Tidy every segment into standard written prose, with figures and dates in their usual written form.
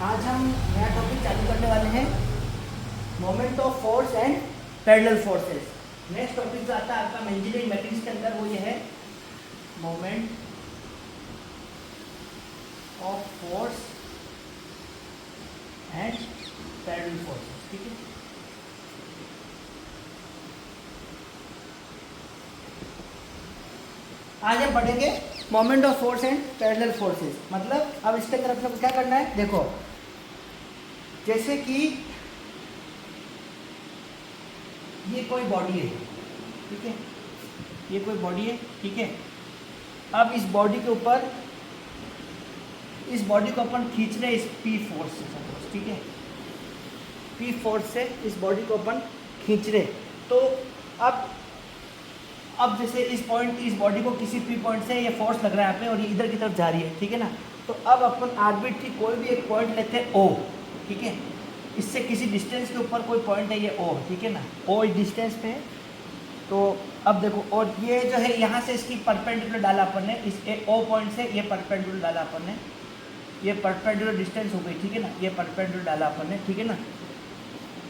आज हम नया टॉपिक चालू करने वाले हैं, moment of force and parallel forces. Next topic जो आता है आपका इंजीनियरिंग मैकेनिक्स के अंदर, वो ये है moment of force and parallel forces. ठीक है, आज हम पढ़ेंगे moment of force and parallel forces. मतलब अब इसके अंदर अपने को क्या करना है, देखो जैसे कि ये कोई बॉडी है, ठीक है, ये कोई बॉडी है, ठीक है। अब इस बॉडी के ऊपर, इस बॉडी को अपन खींच रहे इस पी फोर्स से, सपोज, ठीक है, पी फोर्स से इस बॉडी को अपन खींच रहे। तो अब जैसे इस पॉइंट, इस बॉडी को किसी पी पॉइंट से ये फोर्स लग रहा है यहाँ पे और ये इधर की तरफ जा रही है, ठीक है ना। तो अब अपन आर्बिट्री कोई भी एक पॉइंट लेते हैं ओ, ठीक है, इससे किसी डिस्टेंस के ऊपर कोई पॉइंट है ये ओ, ठीक है ना, ओ इस डिस्टेंस पे है। तो अब देखो, और ये जो है यहाँ से इसकी परपेंडिकुलर डाला अपन ने, इस ओ पॉइंट से ये परपेंडिकुलर डाला अपन ने, ये परपेंडिकुलर डिस्टेंस हो गई, ठीक है ना, ये परपेंडिकुलर डाला अपन ने, ठीक है ना।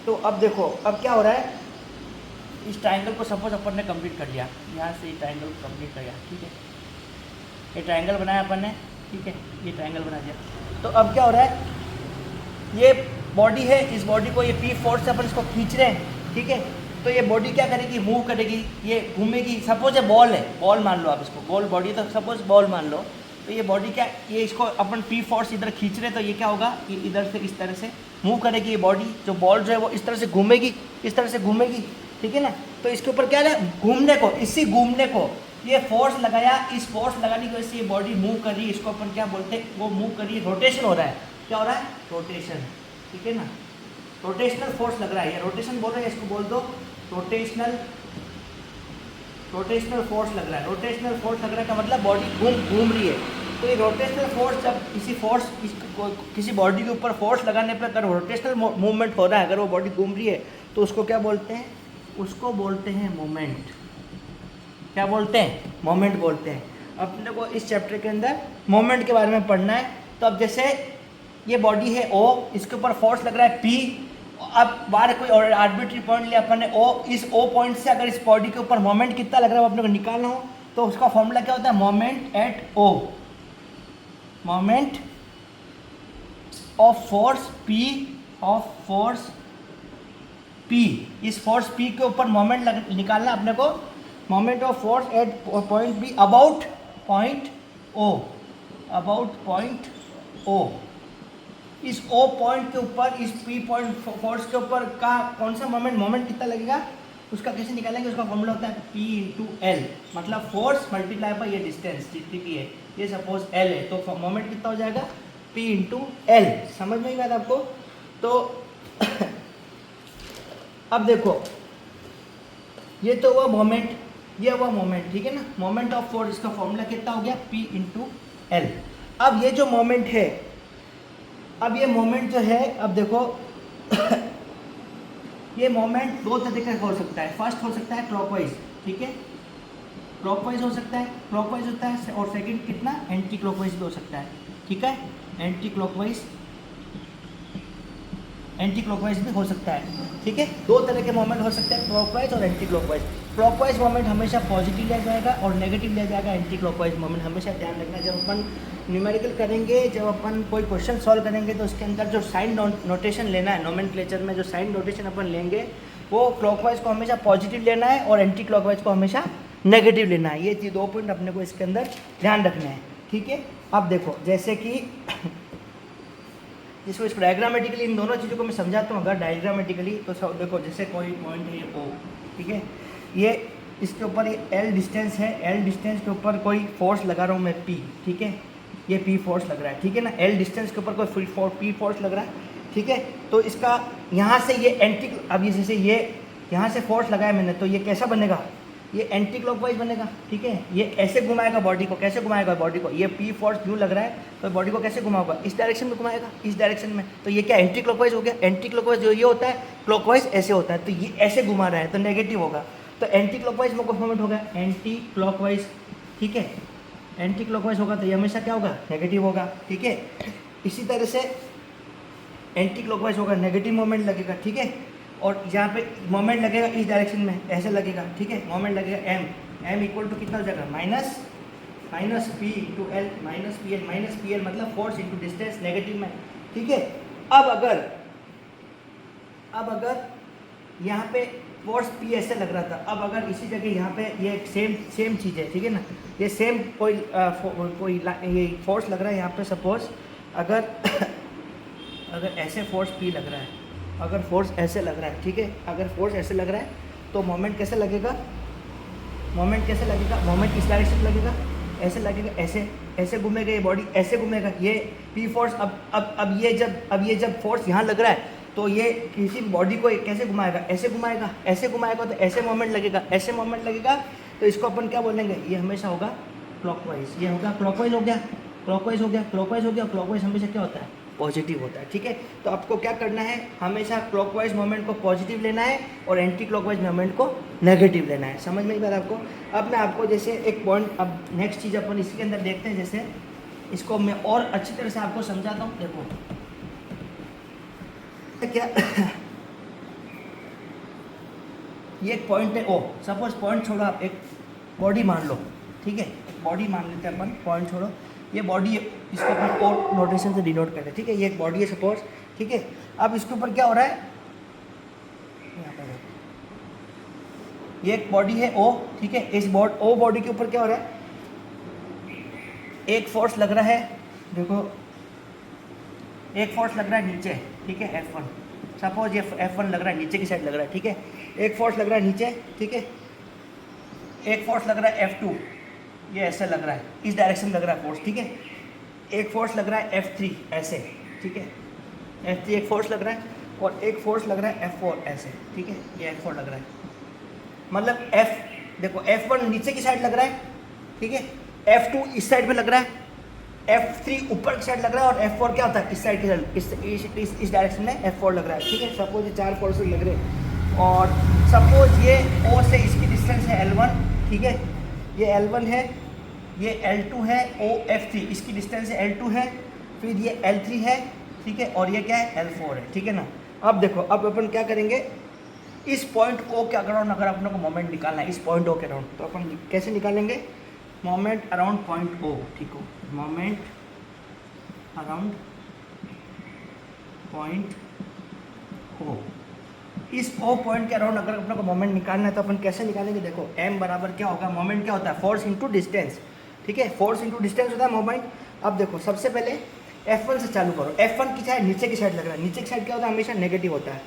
तो अब देखो अब क्या हो रहा है, इस ट्रायंगल को सपोज अपन ने कंप्लीट कर लिया, यहाँ से ये ट्रायंगल को कंप्लीट कर लिया, ठीक है, ये ट्रायंगल बनाया अपन ने, ठीक है, ये ट्रायंगल बना दिया। तो अब क्या हो रहा है, ये बॉडी है, इस बॉडी को ये पी फोर्स से अपन इसको खींच रहे हैं, ठीक है। तो ये बॉडी क्या करेगी, मूव करेगी, ये घूमेगी। सपोज ये बॉल है, बॉल मान लो आप इसको, बॉल बॉडी, तो सपोज बॉल मान लो। तो ये बॉडी क्या, ये इसको अपन पी फोर्स इधर खींच रहे, तो ये क्या होगा, ये इधर से इस तरह से मूव करेगी। ये बॉडी, जो बॉल जो है वो इस तरह से घूमेगी, इस तरह से घूमेगी, ठीक है ना। तो इसके ऊपर क्या है, घूमने को, इसी घूमने को ये फोर्स लगाया, इस फोर्स लगाने की वजह से ये बॉडी मूव कर रही है, इसको अपन क्या बोलते हैं, वो मूव कर रही है, रोटेशन हो रहा है। क्या हो रहा है, रोटेशन, ठीक है ना, रोटेशनल फोर्स लग रहा है, ये रोटेशन बोल रहे हैं, इसको बोल दो रोटेशनल फोर्स लग रहा है। रोटेशनल फोर्स लग रहा है का मतलब बॉडी घूम रही है। तो ये रोटेशनल फोर्स, जब किसी बॉडी के ऊपर फोर्स लगाने पर अगर रोटेशनल मूवमेंट हो रहा है, अगर वो बॉडी घूम रही है, तो उसको क्या बोलते हैं, उसको बोलते हैं मोमेंट। क्या बोलते हैं, मोमेंट बोलते हैं। अपने को इस चैप्टर के अंदर मोमेंट के बारे में पढ़ना है। तो अब जैसे ये बॉडी है ओ, इसके ऊपर फोर्स लग रहा है पी। अब बाहर कोई और आर्बिट्री पॉइंट लिया अपन ने ओ, इस ओ पॉइंट से अगर इस बॉडी के ऊपर मोमेंट कितना लग रहा है वो अपने को निकालना हो, तो उसका फॉर्मूला क्या होता है, moment at O, moment of force P, of force P, इस फोर्स पी के ऊपर मोमेंट निकालना अपने को, moment of force at point B about point O, about point O. इस ओ पॉइंट के ऊपर, इस पी पॉइंट फोर्स के ऊपर का कौन सा मोमेंट कितना लगेगा, उसका कैसे निकालेंगे, उसका फॉर्मूला होता है P इंटू एल, मतलब फोर्स मल्टीप्लाई बाय ये डिस्टेंस जितनी भी है, ये सपोज L है, तो मोमेंट कितना हो जाएगा, P इंटू एल। समझ में आई बात आपको। तो अब देखो, ये तो हुआ मोमेंट, ये हुआ मोमेंट, ठीक है ना, मोमेंट ऑफ फोर्स, इसका फॉर्मूला कितना हो गया, P इंटू एल। अब ये जो मोमेंट है, अब ये मोमेंट जो है, अब देखो ये मोमेंट दो तरीके का हो सकता है। फर्स्ट हो सकता है क्लॉकवाइज, ठीक है, क्लॉकवाइज हो सकता है, क्लॉकवाइज होता है, और सेकंड कितना, एंटी क्लॉकवाइज भी हो सकता है, ठीक है, एंटी क्लॉकवाइज भी हो सकता है, ठीक है। दो तरह के मोमेंट हो सकते हैं, क्लॉकवाइज और एंटी क्लॉकवाइज। क्लॉकवाइज मोमेंट हमेशा पॉजिटिव लिया जाएगा और नेगेटिव लिया जाएगा। एंटी क्लॉकवाइज मोमेंट हमेशा ध्यान रखना, जब अपन न्यूमेरिकल करेंगे, जब अपन कोई क्वेश्चन सॉल्व करेंगे, तो उसके अंदर जो साइन नोटेशन लेना है, नोमेनक्लेचर में जो साइन नोटेशन अपन लेंगे, वो क्लॉकवाइज को हमेशा पॉजिटिव लेना है और एंटी क्लॉकवाइज को हमेशा नेगेटिव लेना है। ये दो पॉइंट अपने को इसके अंदर ध्यान रखना है, ठीक है। अब देखो, जैसे कि जिसको इसको डायग्रामेटिकली इन दोनों चीज़ों को मैं समझाता हूँ, अगर डायग्रामेटिकली, तो देखो जैसे कोई पॉइंट है ये ओ, ठीक है, ये इसके ऊपर ये एल डिस्टेंस है, एल डिस्टेंस के ऊपर कोई फोर्स लगा रहा हूँ मैं पी, ठीक है, ये पी फोर्स लग रहा है, ठीक है ना, एल डिस्टेंस के ऊपर कोई पी फोर्स लग रहा है, ठीक है। तो इसका यहाँ से ये एंटी, अब ये जैसे ये यहाँ से फोर्स लगाया मैंने, तो ये कैसा बनेगा, ये एंटी क्लॉकवाइज बनेगा, ठीक है। ये ऐसे घुमाएगा बॉडी को, कैसे घुमाएगा बॉडी को, ये पी फोर्स क्यों लग रहा है, तो बॉडी को कैसे घुमाएगा, इस डायरेक्शन में घुमाएगा, इस डायरेक्शन में। तो ये क्या एंटी क्लॉकवाइज हो गया। एंटी क्लॉकवाइज जो ये होता है, क्लॉकवाइज ऐसे होता है, तो ये ऐसे घुमा रहा है, तो नेगेटिव होगा। तो एंटी क्लॉकवाइज में मोमेंट होगा एंटी क्लॉकवाइज, ठीक है, एंटी क्लॉकवाइज होगा तो ये हमेशा क्या होगा, नेगेटिव होगा, ठीक है। इसी तरह से एंटी क्लॉकवाइज होगा, नेगेटिव मोमेंट लगेगा, ठीक है। और यहाँ पे मोमेंट लगेगा इस डायरेक्शन में, ऐसे लगेगा, ठीक है। मोमेंट लगेगा एम, एम इक्वल टू कितना हो जाएगा, minus P into L, minus P L मतलब फोर्स इंटू डिस्टेंस नेगेटिव में, ठीक है। अब अगर यहाँ पे फोर्स पी ऐसे लग रहा था, अब अगर इसी जगह यहाँ पे ये सेम चीज़ है, ठीक है ना, ये सेम कोई ये फोर्स लग रहा है यहाँ पे, सपोज अगर अगर ऐसे फोर्स पी लग रहा है, अगर फोर्स ऐसे लग रहा है, ठीक है, अगर फोर्स ऐसे लग रहा है तो मोमेंट कैसे लगेगा, मोमेंट इस डायरेक्शन लगेगा, ऐसे लगेगा, ऐसे घूमेगा, ये बॉडी ऐसे घूमेगा, ये पी फोर्स। अब ये जब फोर्स यहाँ लग रहा है तो ये किसी बॉडी को कैसे घुमाएगा, ऐसे घुमाएगा तो ऐसे मोमेंट लगेगा, तो इसको अपन क्या बोलेंगे, ये हमेशा होगा क्लॉकवाइज, ये होगा क्लॉकवाइज हो गया, क्लॉकवाइज हमेशा क्या होता है, पॉजिटिव होता है, ठीक है। तो आपको क्या करना है, हमेशा क्लॉकवाइज मोमेंट को पॉजिटिव लेना है और एंटी क्लॉकवाइज मोमेंट को नेगेटिव लेना है। समझ में नहीं आ रहा आपको? अब मैं आपको जैसे एक पॉइंट, अब नेक्स्ट चीज़ अपन इसके अंदर देखते हैं, जैसे इसको मैं और अच्छी तरह से आपको समझाता हूँ। देखो क्या ये एक पॉइंट है ओ, सपोज पॉइंट छोड़ो, आप एक बॉडी मान लो, ठीक है, बॉडी मान लेते हैं अपन, पॉइंट छोड़ो, ये बॉडी, इसको अपन ओ नोटेशन से डिनोट करते हैं, ठीक है, ये एक बॉडी है सपोज, ठीक है। अब इसके ऊपर क्या हो रहा है, यहाँ पर ये एक बॉडी है ओ, ठीक है, इस ओ बॉडी के ऊपर क्या हो रहा है, एक फोर्स लग रहा है, देखो एक फोर्स लग रहा है नीचे, ठीक है, F1, सपोज ये F1 लग रहा है, नीचे की साइड लग रहा है, ठीक है, एक फोर्स लग रहा है नीचे, ठीक है, एक फोर्स लग रहा है F2, ये ऐसे लग रहा है, इस डायरेक्शन में लग रहा है फोर्स, ठीक है, एक फोर्स लग रहा है F3 ऐसे, ठीक है, F3 एक फोर्स लग रहा है, और एक फोर्स लग रहा है F4 ऐसे, ठीक है, ये F4 लग रहा है, मतलब देखो F1 नीचे की साइड लग रहा है, ठीक है, F2 इस साइड पे लग रहा है, F3 ऊपर की साइड लग रहा है, और F4 क्या होता है, इस साइड की साइड, इस डायरेक्शन में F4 लग रहा है, ठीक है। सपोज ये 4 फोर्सेस लग रहे हैं, और सपोज ये O से इसकी डिस्टेंस है L1, ठीक है, ये L1 है, ये L2 है, O F3 इसकी डिस्टेंस है L2 है, फिर ये L3 है, ठीक है, और ये क्या है, L4 है, ठीक है ना। अब देखो, अब अपन क्या करेंगे, इस पॉइंट O के अराउंड अगर अपन को मोमेंट निकालना है, इस पॉइंट O के अराउंड, तो अपन कैसे निकालेंगे, मोमेंट अराउंड पॉइंट O, ठीक हो, मोमेंट अराउंड पॉइंट O, इस O पॉइंट के अराउंड अगर अपने को मोमेंट निकालना है तो अपन कैसे निकालेंगे, देखो m बराबर क्या होगा, मोमेंट क्या होता है, फोर्स इंटू डिस्टेंस, ठीक है, फोर्स इंटू डिस्टेंस होता है मोमेंट। अब देखो सबसे पहले F1 से चालू करो, F1 की साइड नीचे की साइड लग रहा है, नीचे की साइड क्या होता है, हमेशा नेगेटिव होता है,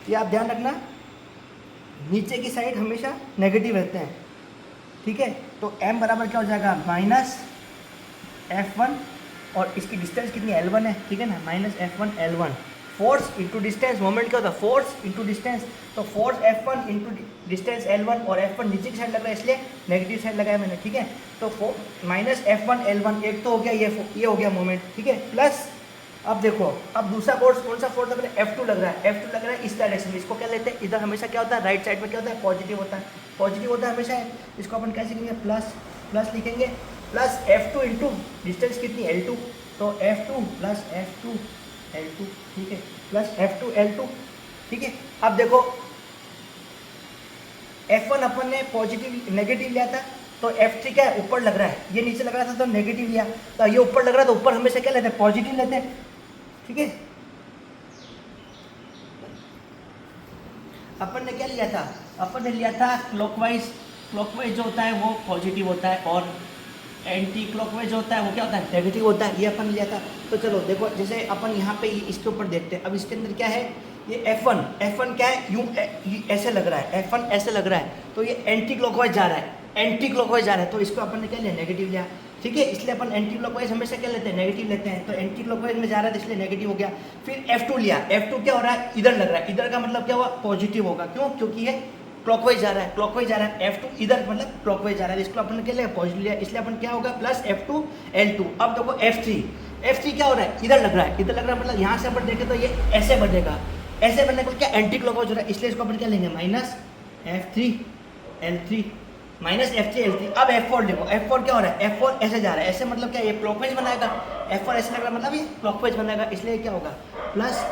ये आप ध्यान रखना, नीचे की साइड हमेशा नेगेटिव रहते हैं, ठीक है। तो m बराबर क्या हो जाएगा, माइनस F1, और इसकी डिस्टेंस कितनी L1 है, ठीक है ना, minus F1 L1, force into distance, moment क्या होता है, फोर्स इंटू डिस्टेंस, तो force F1 into distance L1, और F1 नीचे की साइड लग रहा है इसलिए नेगेटिव साइड लगाया मैंने, ठीक है। तो माइनस F1 L1 एक तो हो गया, ये हो गया मोमेंट, ठीक है, प्लस अब देखो, अब दूसरा फोर्स कौन सा फोर्स लग रहा है, F2 लग रहा है, F2 लग रहा है इस डायरेक्शन में, इसको क्या लेते हैं, इधर हमेशा क्या होता है, राइट साइड में क्या होता है, पॉजिटिव होता है हमेशा, इसको अपन कैसे लिखेंगे, प्लस लिखेंगे, प्लस F2 इंटू डिस्टेंस कितनी L2, तो F2 प्लस F2 L2, ठीक है, प्लस F2 L2, ठीक है। अब देखो F1 अपन ने पॉजिटिव नेगेटिव लिया था, तो F3 क्या है, ऊपर लग रहा है, ये नीचे लग रहा था तो नेगेटिव लिया, तो ये ऊपर लग रहा है तो ऊपर हमेशा क्या लेते हैं, पॉजिटिव लेते हैं, ठीक है। अपन ने क्या लिया था, अपन ने लिया था क्लॉकवाइज जो होता है वो पॉजिटिव होता है, और एंटी क्लॉकवाइज होता है वो क्या होता है, नेगेटिव होता है, ये अपन लिया था। तो चलो देखो, जैसे अपन यहाँ पे इसके ऊपर देखते हैं, अब इसके अंदर क्या है, ये F1 क्या है, यूँ ऐसे लग रहा है, F1 ऐसे लग रहा है, तो ये एंटी क्लॉकवाइज जा रहा है, तो इसको अपन ने क्या लिया, नेगेटिव लिया, ठीक है, इसलिए अपन एंटी क्लॉकवाइज हमेशा क्या लेते हैं, नेगेटिव लेते हैं, तो एंटी क्लॉकवाइज में जा रहा है तो इसलिए नेगेटिव हो गया। फिर F2 लिया, F2 क्या हो रहा है, इधर लग रहा है, इधर का मतलब क्या हुआ, पॉजिटिव होगा, क्यों, क्योंकि ये क्लॉकवाइज जा रहा है, F2 इधर मतलब क्लॉकवाइज जा रहा है, इसको अपन क्या लिया, पॉजिटिव लिया, इसलिए अपन क्या होगा, प्लस F2 L2। अब देखो F3 क्या हो रहा है, इधर लग रहा है मतलब यहाँ से अपन देखें तो ये ऐसे बढ़ेगा, ऐसे बनने को क्या एंटी क्लॉकवाइज हो रहा है, इसलिए इसको अपन क्या लेंगे, minus F3 L3, minus F3 L3। अब F4 देखो, F4 क्या हो रहा है, F4 ऐसे जा रहा है, ऐसे मतलब क्या, ये क्लॉकवाइज बनाएगा, F4 ऐसे लग रहा है मतलब ये क्लॉकवाइज बनाएगा, इसलिए क्या होगा, प्लस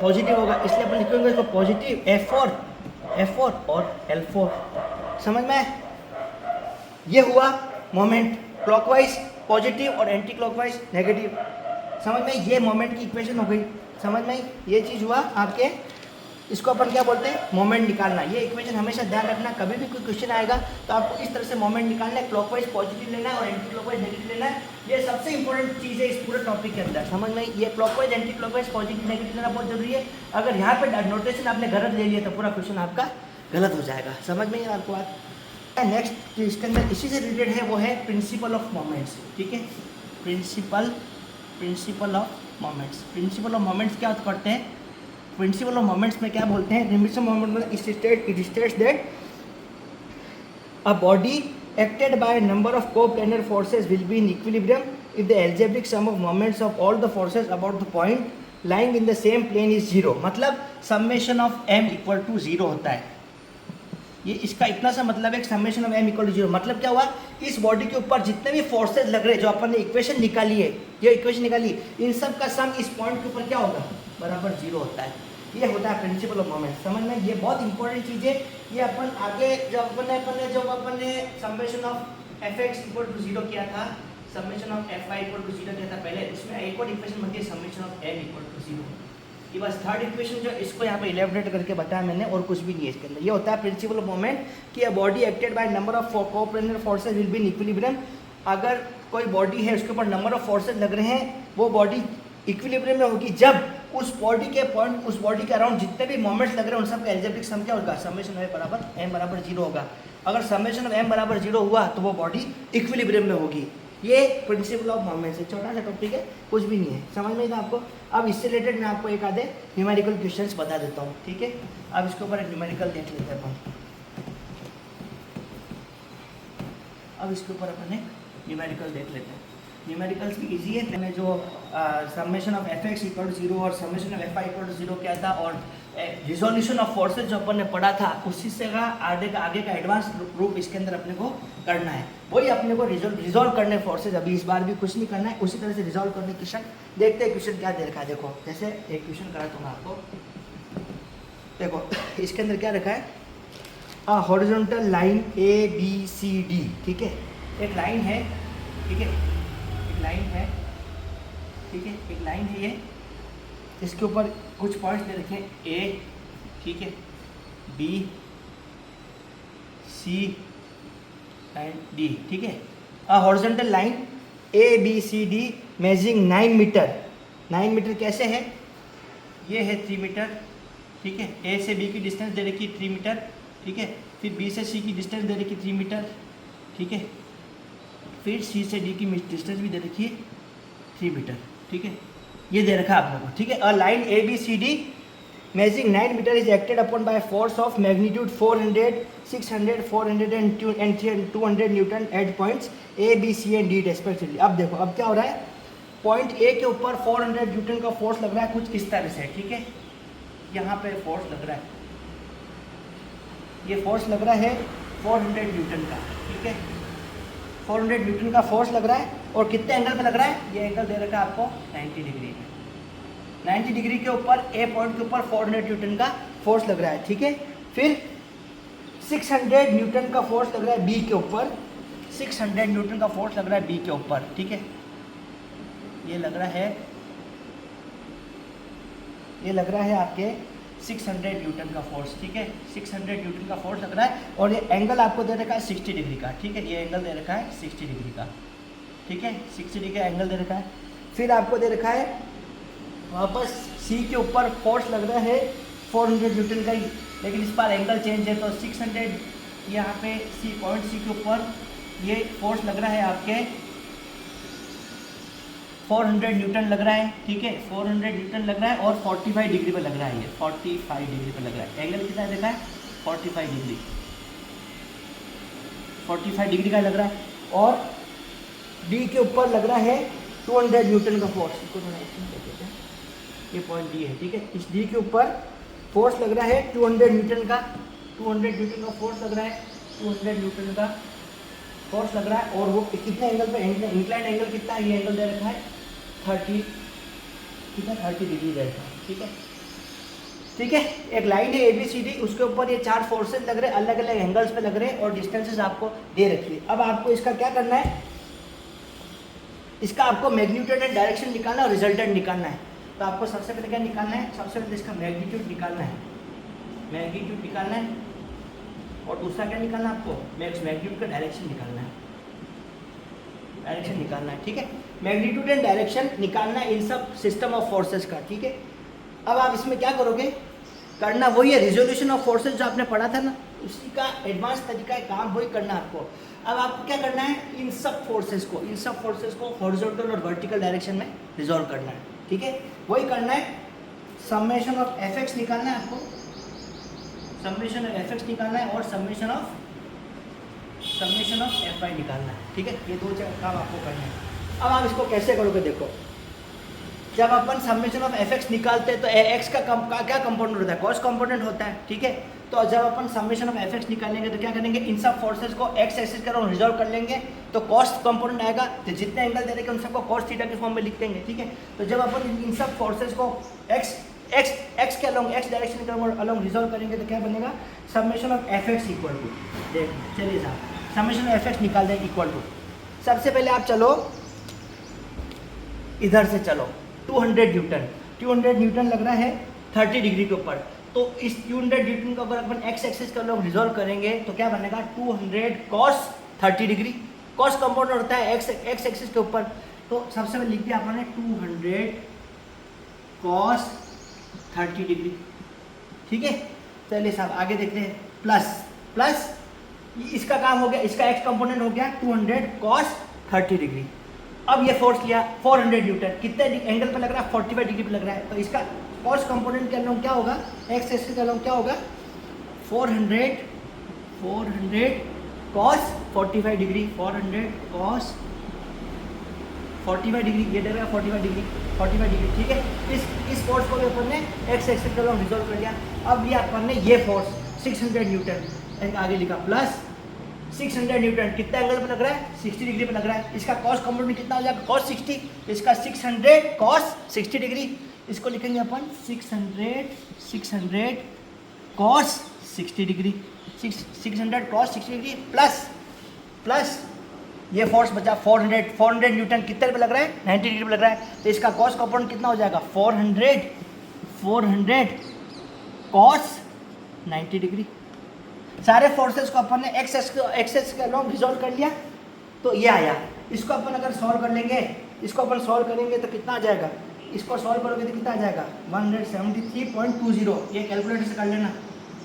पॉजिटिव होगा, इसलिए अपन लिखेंगे इसको पॉजिटिव F4 और L4। समझ में? ये हुआ मोमेंट, क्लॉकवाइज पॉजिटिव और एंटी क्लॉकवाइज नेगेटिव। समझ में? ये मोमेंट की इक्वेशन हो गई। समझ में? ये चीज़ हुआ आपके, इसको अपन क्या बोलते हैं, मोमेंट निकालना। ये इक्वेशन हमेशा ध्यान रखना, कभी भी कोई क्वेश्चन आएगा तो आपको इस तरह से मोमेंट निकालना है, क्लॉकवाइज पॉजिटिव लेना है और एंटी क्लॉकवाइज नेगेटिव लेना है। ये सबसे इंपॉर्टेंट चीज़ है इस पूरे टॉपिक के अंदर। समझ में? ये clockwise anti clockwise positive negative लेना बहुत जरूरी है। अगर यहाँ पे नोटेशन आपने गलत ले लिया तो पूरा क्वेश्चन आपका गलत हो जाएगा। समझ में आपको बात? नेक्स्ट इसके अंदर इसी से रिलेटेड है, वो है प्रिंसिपल ऑफ मोमेंट्स। ठीक है, principle of moments. Principle of moments क्या करते हैं, प्रिंसिपल ऑफ मोमेंट्स में क्या बोलते हैं, प्रिंसिपल ऑफ मोमेंट में it states that a body acted by a number of co-planar forces will be in equilibrium if the algebraic sum of moments of all the forces about the point lying in the same plane is 0। मतलब summation of m equal to 0 होता है। ये इसका इतना सा मतलब है, summation of m equal to 0। मतलब क्या हुआ, इस बॉडी के ऊपर जितने भी फोर्सेज लग रहे हैं, जो अपन ने इक्वेशन निकाली है, ये इक्वेशन निकाली, इन सब का सम इस पॉइंट के ऊपर क्या होगा, बराबर 0 होता है। ये होता है प्रिंसिपल ऑफ मोमेंट। समझ में? ये बहुत इंपॉर्टेंट चीज़ है। ये अपन आगे जब अपन ने summation of fx equal to 0 किया था, summation of fy equal to 0 किया था पहले, इसमें एक और इक्वेशन बनती है summation of m equal to 0। ये बस थर्ड इक्वेशन जो इसको यहाँ पे इलेबोरेट करके बताया मैंने, और कुछ भी नहीं है इसके अंदर। ये होता है प्रिंसिपल ऑफ मोमेंट कि a body acted by number of coplanar forces will be in equilibrium. अगर कोई बॉडी है उसके ऊपर नंबर ऑफ फोर्सेज लग रहे हैं, वो बॉडी इक्विलिब्रियम में होगी जब उस बॉडी के पॉइंट, उस बॉडी के अराउंड जितने भी मोमेंट्स लग रहे हैं उन सब का एल्जेब्रिक सम क्या होगा, समेशन ऑफ बराबर m बराबर 0 होगा। अगर समेशन ऑफ m बराबर 0 हुआ तो वो बॉडी इक्विलिब्रियम में होगी। ये प्रिंसिपल ऑफ मोमेंट है, छोटा सा टॉपिक है, कुछ भी नहीं है। समझ में था आपको? अब इससे रिलेटेड मैं आपको एक आधे न्यूमेरिकल क्वेश्चंस बता देता हूँ। ठीक है, अब इसके ऊपर एक न्यूमेरिकल देख लेते हैं अपन। अब इसके ऊपर अपन एक न्यूमेरिकल देख लेते हैं। न्यूमेरिकल्स भी इजी है। मैंने जो summation of fx equal to 0 और summation of fy equal to 0 किया था, और रिजोल्यूशन ऑफ फोर्सेज जो अपन ने पढ़ा था, उसी से का आगे का एडवांस रूप इसके अंदर अपने को करना है। वही अपने को रिजोल्व करने फोर्सेज, अभी इस बार भी कुछ नहीं करना है, उसी तरह से रिजोल्व करने क्वेश्चन। देखते हैं क्वेश्चन क्या दे रखा है। देखो, जैसे एक क्वेश्चन करा तो मैं आपको, देखो इसके अंदर क्या रखा है, हॉरिजॉन्टल लाइन ABCD। ठीक है, एक लाइन है, ठीक है, लाइन है, ठीक है, एक लाइन है ये, इसके ऊपर कुछ पॉइंट्स दे रखे हैं A, ठीक है, B, C एंड D। ठीक है, horizontal line ABCD measuring 9 metre. 9 metre कैसे है, ये है 3 मीटर। ठीक है, A से B की डिस्टेंस दे रखी है 3 मीटर। ठीक है, फिर B से C की डिस्टेंस दे रखी है 3 मीटर। ठीक है, फिर C से D की डिस्टेंस भी दे रखी है 3 मीटर। ठीक है, ये दे रखा है आप लोगों को। ठीक है, a line ABCD measuring 9 metre is acted upon by force of magnitude 400, 600, 400 and 200 newton at points A, B, C and D respectively. अब देखो, अब क्या हो रहा है, पॉइंट A के ऊपर 400 न्यूटन का फोर्स लग रहा है कुछ इस तरह से। ठीक है, यहाँ पे फोर्स लग रहा है, ये फोर्स लग रहा है 400 न्यूटन का। ठीक है, 400 न्यूटन का फोर्स लग रहा है, और कितने एंगल पे लग रहा है, ये एंगल दे रखा है आपको 90 डिग्री। 90 डिग्री के ऊपर A पॉइंट के ऊपर 400 न्यूटन का फोर्स लग रहा है। ठीक है, फिर 600 न्यूटन का फोर्स लग रहा है B के ऊपर, 600 न्यूटन का फोर्स लग रहा है B के ऊपर। ठीक है, ये लग रहा है आपके 600 न्यूटन का फोर्स। ठीक है, 600 न्यूटन का फोर्स लग रहा है, और ये एंगल आपको दे रखा है 60 डिग्री का। ठीक है, ये एंगल दे रखा है 60 डिग्री का। ठीक है, 60 डिग्री का एंगल दे रखा है। फिर आपको दे रखा है वापस C के ऊपर फोर्स लग रहा है 400 न्यूटन का ही, लेकिन इस बार एंगल चेंज है, तो 600 यहाँ पे पॉइंट C के ऊपर ये फोर्स लग रहा है आपके 400 न्यूटन लग रहा है। ठीक है, 400 न्यूटन लग रहा है, और 45 डिग्री पे लग रहा है, ये 45 डिग्री पे लग रहा है। एंगल कितना देखा है, 45 डिग्री, 45 डिग्री का लग रहा है। और D के ऊपर लग रहा है 200 न्यूटन का फोर्स। इसको थोड़ा देते हैं, ये पॉइंट D है। ठीक है, इस D के ऊपर फोर्स लग रहा है 200 न्यूटन का, 200 न्यूटन का फोर्स लग रहा है, 200 न्यूटन का फोर्स लग रहा है और वो कितने एंगल पे, इंक्लाइंड एंगल कितना है, ये एंगल दे रखा है 30, कितना 30 डिग्री दे रखा है, ठीक है। ठीक है, एक लाइन है ABCD, उसके ऊपर ये 4 फोर्सेस लग रहे हैं, अलग अलग एंगल्स पे लग रहे हैं और डिस्टेंसेस आपको दे रखी है। अब आपको इसका क्या करना है, इसका आपको मैग्नीट्यूड एंड डायरेक्शन निकालना और रिजल्टेंट निकालना है। तो आपको सबसे पहले क्या निकालना है, सबसे पहले इसका मैग्नीट्यूड निकालना है, मैग्नीट्यूड निकालना है और दूसरा क्या निकालना है आपको, मैग्नीट्यूड का डायरेक्शन निकालना है, डायरेक्शन निकालना है, ठीक है। मैग्नीट्यूड एंड डायरेक्शन निकालना है इन सब सिस्टम ऑफ फोर्सेस का, ठीक है। अब आप इसमें क्या करोगे, करना वही है, रिजोल्यूशन ऑफ फोर्सेस जो आपने पढ़ा था ना, उसी का एडवांस तरीका है, काम वही करना है आपको। अब आपको क्या करना है, इन सब फोर्सेस को हॉरिजॉन्टल और वर्टिकल डायरेक्शन में रिजॉल्व करना है, ठीक है। वही करना है, समेशन ऑफ Fx निकालना है आपको, समेशन ऑफ Fx निकालना है और समेशन ऑफ Fy निकालना है, ठीक है। ये दो काम आपको करना है। अब आप इसको कैसे करोगे, देखो, जब अपन समेशन ऑफ Fx निकालते हैं तो x का क्या कंपोनेंट होता है, कॉस कंपोनेंट होता है, ठीक है। तो जब अपन समेशन ऑफ Fx निकालेंगे तो क्या करेंगे, इन सब फोर्सेस को x एक्सिस का रिजॉल्व कर लेंगे तो कॉस कंपोनेंट आएगा, तो जितने एंगल दे रहे उन सबको कॉस थीटा के फॉर्म में लिख देंगे, ठीक है। तो जब अपन इन सब फोर्सेस को x के अलोंग, x डायरेक्शन के अलोंग रिजॉल्व करेंगे तो क्या बनेगा, summation of Fx equal to, देख चलिए साहब, समेशन ऑफ Fx निकाल दें इक्वल टू, सबसे पहले आप चलो इधर से चलो 200 न्यूटन लग रहा है 30 डिग्री के ऊपर। तो इस 200 न्यूटन का अगर अपन x एक्सिस का लोग रिजॉल्व करेंगे तो क्या बनेगा, 200 cos 30 डिग्री, cos कंपाउंड होता है x एक्सिस के ऊपर। तो सबसे पहले लिख दिया अपन ने 200 cos 30 डिग्री, ठीक है। चलिए साहब आगे देखते हैं, प्लस इसका काम हो गया, इसका x कंपोनेंट हो गया 200 cos 30 डिग्री। अब ये फोर्स लिया 400 न्यूटन, कितने एंगल पे लग रहा है, 45 डिग्री पे लग रहा है। तो इसका कॉस कंपोनेंट के अलोंग क्या होगा, x एक्सिस के अलोंग क्या होगा, 400 cos 45 डिग्री, 400 cos 45 डिग्री, ये देगा 45 डिग्री, ठीक है। इस फोर्स को भी अपन ने x एक्सिस के अलोंग रिजॉल्व कर लिया। अब लिया अपन ने ये फोर्स 600 न्यूटन, आगे लिखा प्लस 600 न्यूटन, कितना एंगल पे लग रहा है, 60 डिग्री पे लग रहा है। इसका कॉस कंपोनेंट कितना हो जाएगा, cos 60, इसका 600 cos 60 डिग्री, इसको लिखेंगे अपन 600 cos 60 degree, 600 cos 60 degree plus ये फोर्स बचा 400 न्यूटन, कितने पे लग रहा है, 90 डिग्री पे लग रहा है। तो इसका कॉस कंपोनेंट कितना हो जाएगा, 400 cos 90 डिग्री। सारे फोर्सेस को अपन ने एक्सेस के अलोंग रिजॉल्व कर लिया, तो ये आया। इसको अपन अगर सॉल्व कर लेंगे, इसको अपन सॉल्व करेंगे तो कितना आ जाएगा, इसको सॉल्व करोगे तो कितना आ जाएगा 173.20, ये कैलकुलेटर से कर लेना,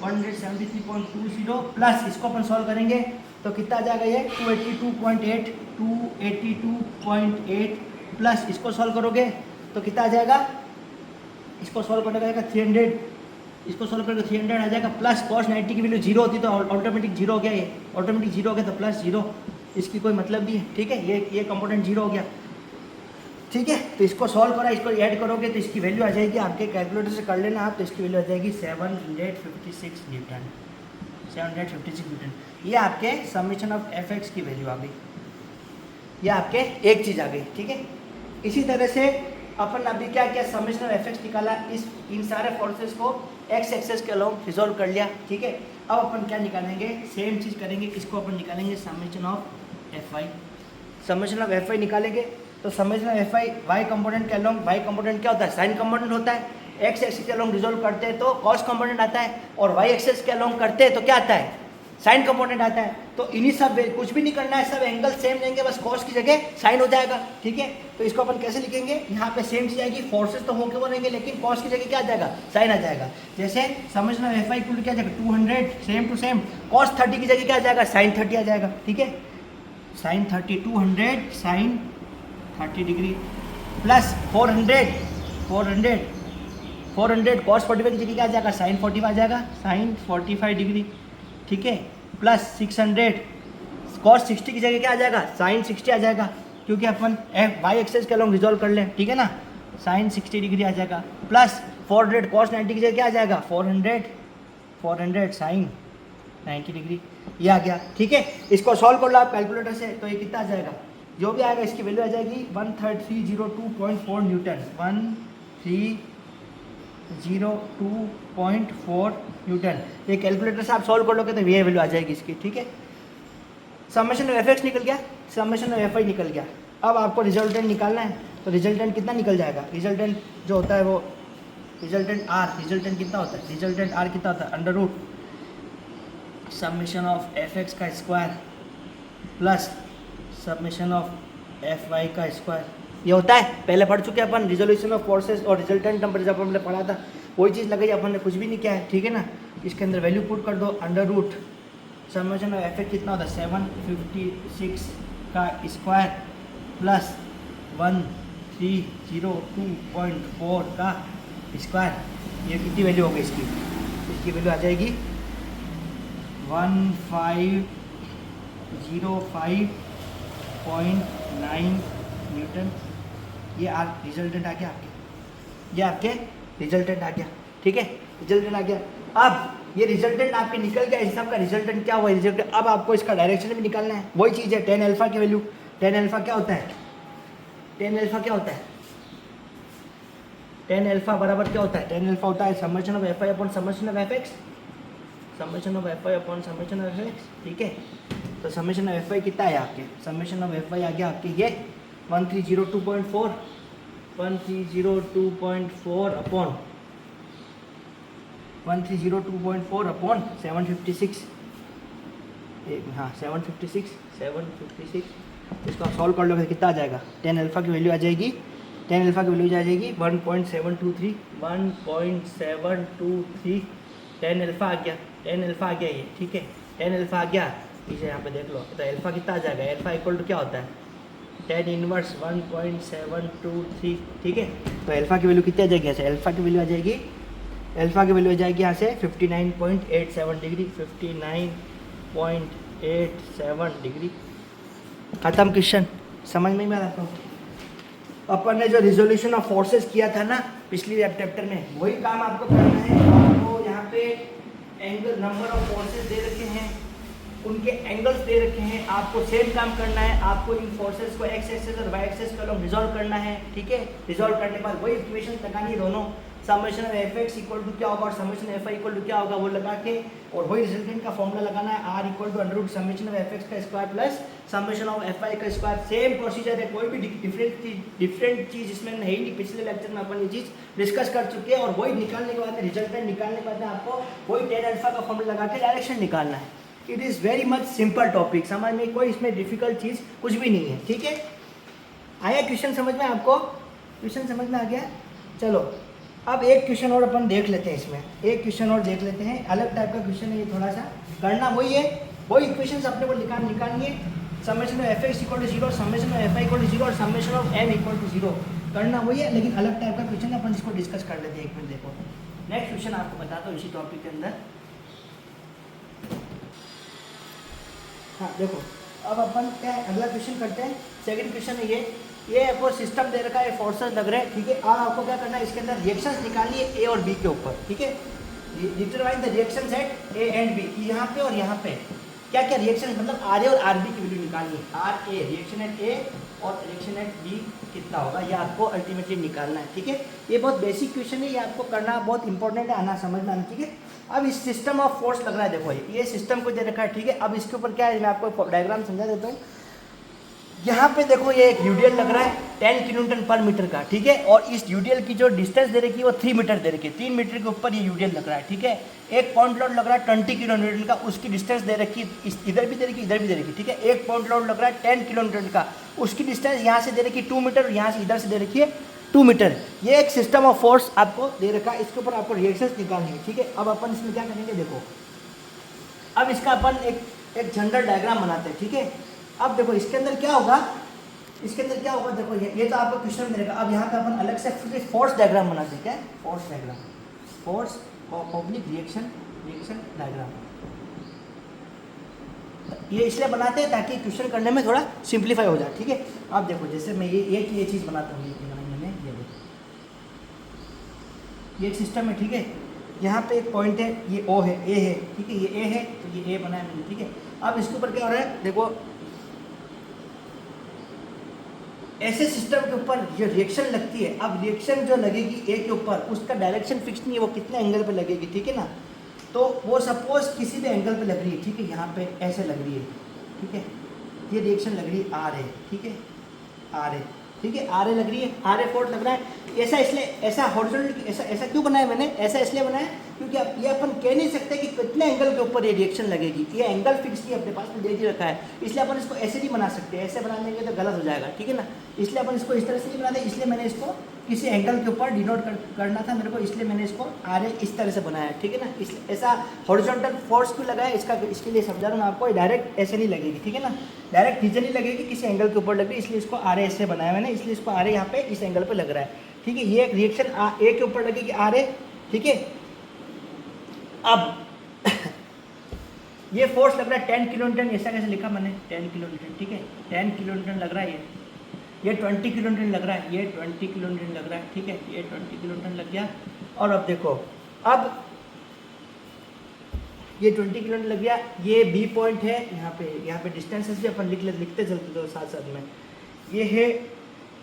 173.20 प्लस इसको अपन सॉल्व करेंगे तो कितना आ जाएगा, ये 282.8 प्लस इसको सॉल्व करोगे तो कितना आ जाएगा, इसको सॉल्व करने का जाएगा 300, इसको सॉल्व करके 300 आ जाएगा, प्लस cos 90 की वैल्यू 0 होती तो ऑटोमेटिक 0 हो गया, ये ऑटोमेटिक 0 हो गया तो प्लस 0, इसकी कोई मतलब नहीं है, ठीक है। ये कंपोनेंट 0 हो गया, ठीक है। तो इसको सॉल्व करा, इसको ऐड करोगे तो इसकी वैल्यू आ जाएगी, आपके कैलकुलेटर से कर लेना आप, तो इसकी वैल्यू आ जाएगी 756 न्यूटन, 756 न्यूटन। ये आपके समेशन ऑफ Fx की वैल्यू आ गई, ये आपके एक चीज़ आ गई, ठीक है। इसी तरह से अपन अभी क्या किया, समेशन ऑफ Fx निकाला, इन सारे फोर्सेस को x एक्सेस के अलोंग रिजॉल्व कर लिया, ठीक है। अब अपन क्या निकालेंगे, सेम चीज़ करेंगे, इसको अपन निकालेंगे summation of Fy, summation of Fy निकालेंगे तो summation of Fy y component के अलोंग, y कंपोनेंट क्या होता है, साइन कंपोनेंट होता है, x एक्सिस के अलोंग रिजॉल्व करते हैं तो cos कंपोनेंट आता है, और y एक्सिस के अलोंग करते हैं तो क्या आता है, साइन कंपोनेंट आता है। तो इन्हीं सब कुछ भी नहीं करना है, सब एंगल सेम लेंगे, बस cos की जगह साइन हो जाएगा, ठीक है। तो इसको अपन कैसे लिखेंगे, यहाँ पे सेम चीज आएगी, फोर्सेस तो होके बनेंगे लेकिन cos की जगह क्या आ जाएगा, साइन आ जाएगा। जैसे समझना Fy इक्वल क्या आ जाएगा 200, सेम टू सेम cos 30 की जगह क्या आ जाएगा, साइन 30 आ जाएगा, ठीक है। Sine 30, 200 sine 30 degree plus 400 cos 45 की जगह क्या आ जाएगा, साइन 45 आ जाएगा, साइन 45 डिग्री, ठीक है। प्लस 600 cos 60 की जगह क्या आ जाएगा, साइन 60 आ जाएगा, क्योंकि अपन y एक्सेस के अलोंग रिजॉल्व कर लें, ठीक है ना, साइन 60 डिग्री आ जाएगा। प्लस 400 cos 90 की जगह क्या आ जाएगा, 400 साइन 90 डिग्री, ये आ गया। ठीक है, इसको सॉल्व कर लो आप कैलकुलेटर से, तो ये कितना आ जाएगा, जो भी आएगा इसकी वैल्यू आ जाएगी 13302.4 न्यूटन, 1302.4 न्यूटन। ये कैलकुलेटर से आप सॉल्व कर लोगे तो ये वैल्यू आ जाएगी इसकी। ठीक है, समेशन ऑफ एफ निकल गया, समेशन ऑफ एफ निकल गया। अब आपको रिजल्टेंट निकालना है, तो रिजल्टेंट कितना निकल जाएगा, रिजल्टेंट जो होता है वो रिजल्टेंट आर, रिजल्टेंट कितना होता है, रिजल्टेंट आर कितना होता है, under root summation of F X का square plus summation of F Y का स्क्वायर, ये होता है। पहले पढ़ चुके अपन रिजोल्यूशन ऑफ फोर्सेस और रिजल्टेंट नंबर जब हमने पढ़ा था वही चीज़ लगाई, अपन ने कुछ भी नहीं किया है। ठीक है ना, इसके अंदर वैल्यू पुट कर दो, under root summation of F X कितना होता है 756 का स्क्वायर प्लस 1302.4 का स्क्वायर, ये कितनी वैल्यू होगी इसकी, इसकी वैल्यू आ जाएगी 1505.9 न्यूटन। ये रिजल्टेंट आ गया आपके, ये आपके रिजल्टेंट आ गया। ठीक है, रिजल्टेंट आ गया। अब ये रिजल्टेंट आपके निकल गया, इस सब का रिजल्टेंट क्या हुआ, रिजल्टेंट। अब आपको इसका डायरेक्शन भी निकालना है, वही चीज़ है टेन अल्फा की वैल्यू। टेन अल्फा क्या होता है, टेन अल्फा क्या होता है, टेन अल्फा बराबर क्या होता है, टेन अल्फा होता है summation of F I upon summation of F x, summation of F I upon summation of F x. ठीक है, तो समेशन ऑफ एफ आई कितना है आपके, समेशन ऑफ एफ आई आ गया आपके ये 1302.4 अपॉन 1302.4 अपॉन 756, हाँ 756 इसको आप सॉल्व कर लोगे कितना आ जाएगा, टेन अल्फा की वैल्यू आ जाएगी, टेन अल्फा की वैल्यू आ जाएगी 1.723 टेन अल्फा आ गया, टेन अल्फा आ गया ये। ठीक है, टेन अल्फा आ गया, इसे यहाँ पे देख लो, तो अल्फा कितना आ जाएगा, अल्फा इक्वल टू क्या होता है टेन इनवर्स 1.723। ठीक है, तो अल्फा की वैल्यू कितनी आ जाएगी, ऐसे अल्फा की वैल्यू आ जाएगी, अल्फा की वैल्यू आ जाएगी यहाँ से 59.87 डिग्री, 59.87 डिग्री। खत्म क्वेश्चन, समझ में आ रहा है। अपन ने जो रिजोल्यूशन ऑफ फोर्सेस किया था ना पिछली चैप्टर में, वही काम आपको करना है। आपको यहाँ पे एंगल नंबर ऑफ फोर्सेस दे रखे हैं, उनके एंगल्स दे रखे हैं, आपको सेम काम करना है। आपको इन फोर्सेस को एक्स एक्सेस और वाई एक्सेस का लोग रिजॉल्व करना है। ठीक है, रिजॉल्व करने के बाद वही इक्वेशन लगानी है दोनों, summation of F X equal to क्या होगा और summation F I equal to क्या होगा वो लगा के, और वही रिजल्टेंट का फॉर्मूला लगाना है, R equal to under root summation of F X का square plus summation of F Y का स्क्वायर। सेम प्रोसीजर है, कोई भी डिफरेंट चीज़ इसमें है ही नहीं। पिछले लेक्चर में अपन ये चीज़ डिस्कस कर चुके हैं, और वही निकालने के बाद रिजल्टेंट निकालने के बाद आपको वही टेन अल्फा का फॉर्मूला लगा के डायरेक्शन निकालना है। It is very much simple topic, समझ में कोई इसमें डिफिकल्ट चीज़ कुछ भी नहीं है। ठीक है, आया क्वेश्चन समझ में आपको, क्वेश्चन समझ में आ गया। चलो अब एक क्वेश्चन और अपन देख लेते हैं, इसमें एक क्वेश्चन और देख लेते हैं, अलग टाइप का क्वेश्चन है ये, थोड़ा सा करना वही है, वही इक्वेशंस अपने को निकालनी है। Summation of F X equal to 0, summation of F I equal to 0 और summation of M equal to 0 करना वही है, लेकिन अलग टाइप का क्वेश्चन है, अपन इसको डिस्कस कर लेते हैं। एक मिनट देखो, नेक्स्ट क्वेश्चन आपको बताता हूँ इसी टॉपिक के अंदर। हाँ देखो, अब अपन क्या अगला क्वेश्चन करते हैं। सेकंड क्वेश्चन है ये आपको सिस्टम दे रखा है, फोर्सेस लग रहे हैं। ठीक है, अब आपको क्या करना है, इसके अंदर रिएक्शंस निकालनी है ए और बी के ऊपर। ठीक है, determine the reactions at A and B, यहाँ पे और यहाँ पे क्या क्या रिएक्शन, मतलब आर ए और आर बी की वैल्यू निकालनी है। आर ए रिएक्शन एट ए और रिएक्शन एट बी कितना होगा, ये आपको अल्टीमेटली निकालना है। ठीक है, ये बहुत बेसिक क्वेश्चन है, ये आपको करना बहुत इंपॉर्टेंट है, आना समझ में आना। ठीक है, अब इस सिस्टम ऑफ फोर्स लग रहा है, देखो ये सिस्टम को दे रखा है। ठीक है, अब इसके ऊपर क्या है, मैं आपको डायग्राम समझा देता हूँ। यहाँ पे देखो ये एक यूडीएल लग रहा है 10 किलोन्यूटन पर मीटर का। ठीक है, और इस यूडीएल की जो डिस्टेंस दे रखी है वो 3 मीटर दे रखी है, 3 मीटर के ऊपर ये यूडीएल लग रहा है। ठीक है, एक पॉइंट लोड लग रहा है 20 किलोन्यूटन का, उसकी डिस्टेंस दे रखी है, इधर भी दे रखी है, इधर भी दे रखी है। ठीक है, एक पॉइंट लोड लग रहा है 10 किलोन्यूटन का, उसकी डिस्टेंस यहाँ से दे रखी है 2 मीटर, यहाँ से इधर से दे रखी है 2 मीटर। ये एक सिस्टम ऑफ फोर्स आपको दे रखा है, इसके ऊपर आपको रिएक्शंस निकालनी है। ठीक है, अब अपन इसमें क्या करेंगे, देखो अब इसका अपन एक जनरल डायग्राम बनाते हैं। ठीक है, अब देखो इसके अंदर क्या होगा, इसके अंदर क्या होगा, देखो ये तो आपको क्वेश्चन में रहेगा। अब यहाँ पे अपन अलग से फोर्स डायग्राम बनाते हैं। क्या force diagram, force public reaction diagram, ये इसलिए बनाते हैं ताकि क्वेश्चन करने में थोड़ा सिंप्लीफाई हो जाए। ठीक है, अब देखो जैसे मैं ये चीज़ बनाता हूँ, ये एक सिस्टम है। ठीक है, यहाँ पे एक पॉइंट है, ये ओ है, ए है, ठीक है, ये ए है तो ये ए बनाया मैंने, ठीक है। अब इसके ऊपर क्या हो रहा है देखो, ऐसे सिस्टम के ऊपर जो रिएक्शन लगती है, अब रिएक्शन जो लगेगी ए के ऊपर, उसका डायरेक्शन फिक्स नहीं है, वो कितने एंगल पे लगेगी, ठीक है ना। तो वो सपोज किसी भी एंगल पे लग रही है, ठीक है, यहाँ पे ऐसे लग रही है, ठीक है, ये रिएक्शन लग रही है आर है, ठीक है, आर है, ठीक है, आर ए लग रही है, आर ए फोर्स लग रहा है। ऐसा इसलिए, ऐसा हॉरिजॉन्टल, ऐसा ऐसा क्यों बनाया मैंने, ऐसा इसलिए बनाया क्योंकि अब ये अपन कह नहीं सकते कि कितने एंगल के ऊपर ये रिएक्शन लगेगी, ये एंगल फिक्स नहीं अपने पास में दे ही रखा है, इसलिए अपन इसको ऐसे नहीं बना सकते, ऐसे बना देंगे तो गलत हो जाएगा, ठीक है ना। इसलिए अपन इसको इस तरह से नहीं बनाते, इसलिए मैंने इसको किसी एंगल के ऊपर डिनोट करना था मेरे को, इसलिए मैंने इसको आर ए इस तरह से बनाया, ठीक है ना। इसलिए ऐसा हॉरिजॉन्टल फोर्स क्यों लगाया, इसका इसके लिए समझा रहा हूँ मैं आपको, डायरेक्ट ऐसे नहीं लगेगी, ठीक है ना, डायरेक्ट नीचे नहीं लगेगी, किसी एंगल के ऊपर लग रही है, इसलिए इसको आर ए ऐसे बनाया मैंने, इसलिए इसको आर ए यहाँ पे इस एंगल पे लग रहा है, ठीक है। ये एक रिएक्शन ए के ऊपर लगेगी आर ए, ठीक है। अब ये फोर्स लग रहा है 10 किलो न्यूटन, ऐसा कैसे लिखा मैंने 10 किलो न्यूटन, ठीक है, 10 किलो न्यूटन लग रहा है, ये 20 किलो न्यूटन लग रहा है, ये 20 किलो न्यूटन लग रहा है, ठीक है, ये 20 किलो न्यूटन लग गया। और अब देखो, अब ये 20 किलो न्यूटन लग गया, ये बी पॉइंट है, यहाँ पे डिस्टेंसेस भी अपन लिखते चलते थे साथ साथ में, ये है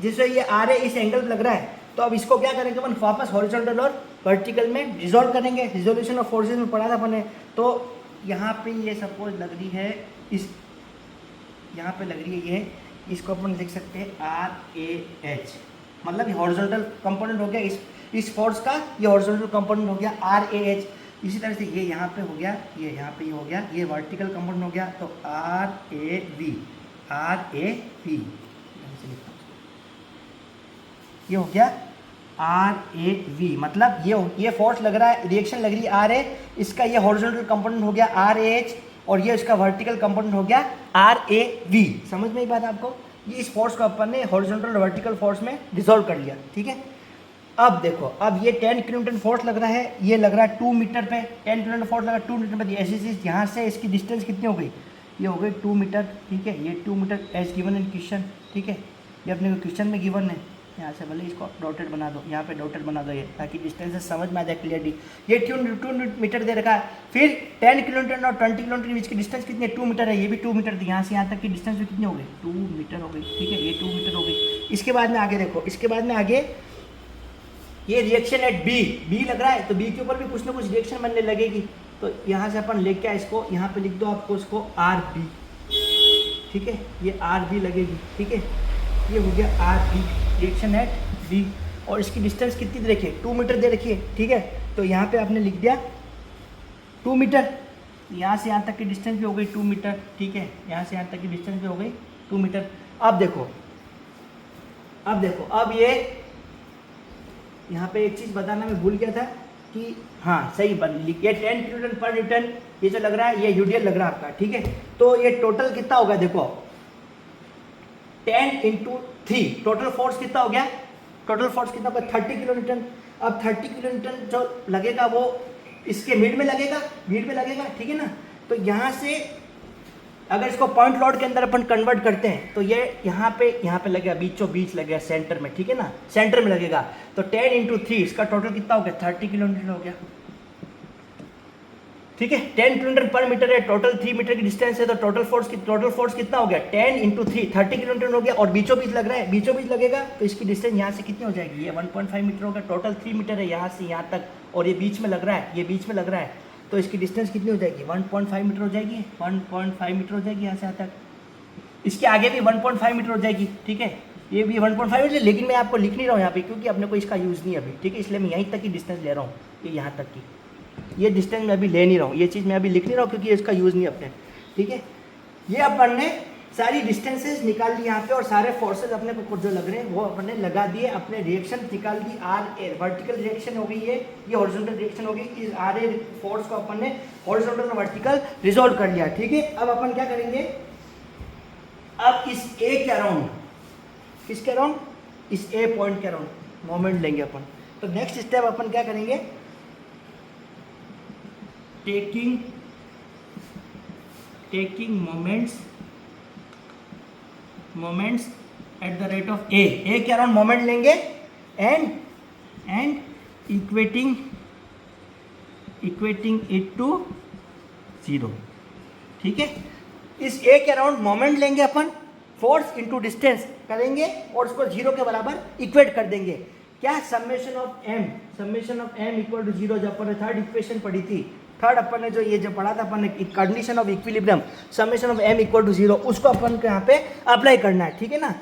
जिससे ये आर ए इस एंगल लग रहा है। तो अब इसको क्या करेंगे अपन, वापस हॉरिजॉन्टल और वर्टिकल में रिजॉल्व करेंगे, रिजोल्यूशन ऑफ फोर्सेस में पढ़ा था अपन ने। तो यहाँ पे ये सपोज लग रही है, इस यहाँ पे लग रही है ये, इसको अपन लिख सकते हैं आर ए एच, मतलब ये हॉरिजॉन्टल कंपोनेंट हो गया इस फोर्स का, ये हॉरिजॉन्टल कंपोनेंट हो गया आर ए एच। इसी तरह से ये यहाँ पे हो गया, ये यहाँ पे हो गया, ये वर्टिकल कंपोनेंट हो गया, तो R A V, R A V ये हो गया आर ए वी, मतलब ये फोर्स लग रहा है, रिएक्शन लग रही है आर ए, इसका ये हॉरिजॉन्टल कंपोनेंट हो गया आर ए एच, और ये इसका वर्टिकल कंपोनेंट हो गया आर ए वी। समझ में ही बात आपको, ये इस फोर्स को अपन ने हॉरिजॉन्टल और वर्टिकल फोर्स में डिसॉल्व कर लिया, ठीक है। अब देखो, अब ये 10 किलो न्यूटन फोर्स लग रहा है, ये लग रहा है 2 मीटर पे, 10 किलो न्यूटन फोर्स लगा 2 मीटर पे, ऐसी चीज यहाँ से इसकी डिस्टेंस कितनी हो गई, ये हो गई 2 मीटर, ठीक है, ये 2 metre as given in question, ठीक है, ये अपने को क्वेश्चन में गिवन है। यहाँ से भले इसको डॉटेड बना दो, यहाँ पे डॉटेड बना दो ये, ताकि डिस्टेंस समझ में आ जाए क्लियरली। ये 2 मीटर दे रखा है, फिर 10 किलोमीटर और 20 किलोमीटर के बीच की डिस्टेंस कितनी है, 2 मीटर है, ये भी 2 मीटर थी, यहाँ से यहाँ तक की डिस्टेंस भी कितनी हो गई, 2 मीटर हो गई, ठीक है, ये 2 मीटर हो गई। इसके बाद में आगे देखो, इसके बाद में आगे ये रिएक्शन एट बी लग रहा है, तो बी के ऊपर भी कुछ ना कुछ रिएक्शन बनने लगेगी, तो यहाँ से अपन लेके आए इसको, यहाँ पे लिख दो आपको इसको आर बी, ठीक है, ये आर बी लगेगी, ठीक है, ये हो गया R B, reaction at B, और इसकी डिस्टेंस कितनी दे रखी है, 2 मीटर दे रखी है, ठीक है। तो यहाँ पे आपने लिख दिया 2 मीटर, यहाँ से यहाँ तक की डिस्टेंस भी हो गई 2 मीटर, ठीक है, यहाँ से यहाँ तक की डिस्टेंस भी हो गई 2 मीटर। अब देखो, अब ये यहाँ पे एक चीज़ बताना मैं भूल गया था कि हाँ सही बन, ये 10 किलो न्यूटन पर न्यूटन ये जो लग रहा है, ये यूडीएल लग रहा है आपका, ठीक है। तो ये टोटल कितना होगा, देखो 10 × 3, टोटल फोर्स कितना हो गया, टोटल फोर्स कितना होगा 30 किलो न्यूटन। अब 30 किलो न्यूटन जो लगेगा वो इसके मिड में लगेगा, ठीक है ना। तो यहाँ से अगर इसको पॉइंट लोड के अंदर अपन कन्वर्ट करते हैं, तो ये यहाँ पे लगेगा, बीचों बीच लगेगा सेंटर में, ठीक है ना, सेंटर में लगेगा। तो 10 × 3 इसका टोटल कितना हो गया, 30 किलो न्यूटन हो गया, ठीक है। 10 किलोमीटर पर मीटर है, टोटल 3 मीटर की डिस्टेंस है, तो टोटल फोर्स कितना हो गया, 10 × 3 30 किलो न्यूटन हो गया, और बीचों बीच लग रहा है, बीचों बीच लगेगा, तो इसकी डिस्टेंस यहाँ से कितनी हो जाएगी, ये 1.5 मीटर होगा, टोटल 3 मीटर है यहाँ से यहाँ तक, और ये बीच में लग रहा है, ये बीच में लग रहा है, तो इसकी डिस्टेंस कितनी हो जाएगी, 1.5 मीटर हो जाएगी, 1.5 मीटर हो जाएगी यहाँ से यहाँ तक। इसके आगे भी 1.5 मीटर हो जाएगी, ठीक है, ये भी 1.5 मीटर, लेकिन मैं आपको लिख नहीं रहा हूँ यहाँ पे, क्योंकि अपने को इसका यूज़ नहीं है अभी, ठीक है, इसलिए मैं यहीं तक की डिस्टेंस ले रहा हूँ, ये यहाँ तक की, ये डिस्टेंस मैं अभी ले नहीं रहा हूँ, ये चीज़ मैं अभी लिख नहीं रहा हूँ, क्योंकि इसका यूज़ नहीं अपने, ठीक है। ये अपन ने सारी डिस्टेंसेस निकाल ली यहाँ पे, और सारे फोर्सेस अपने को जो लग रहे हैं वो अपन ने लगा दिए, अपने रिएक्शन निकाल दी, आर ए वर्टिकल रिएक्शन हो गई है, ये हॉरिजॉन्टल रिएक्शन हो गई, इस आर ए फोर्स को अपन ने हॉरिजॉन्टल और वर्टिकल रिजॉल्व कर लिया, ठीक है। अब अपन क्या करेंगे, अब इस ए के अराउंड, किसके अराउंड, इस ए पॉइंट के अराउंड मोमेंट लेंगे अपन। तो नेक्स्ट स्टेप अपन क्या करेंगे, taking moments at the rate of a के अराउंड मोमेंट लेंगे, and equating equating it to 0, ठीक है। इस ए के अराउंड मोमेंट लेंगे अपन, फोर्स इनटू डिस्टेंस करेंगे और उसको 0 के बराबर इक्वेट कर देंगे। क्या? Summation of m equal to 0, जब अपन ने थर्ड इक्वेशन पढ़ी थी, थर्ड अपन ने जो ये जो पढ़ा था अपन ने condition of equilibrium, summation of m equal to 0, उसको अपन को यहाँ पे अप्लाई करना है, ठीक है ना।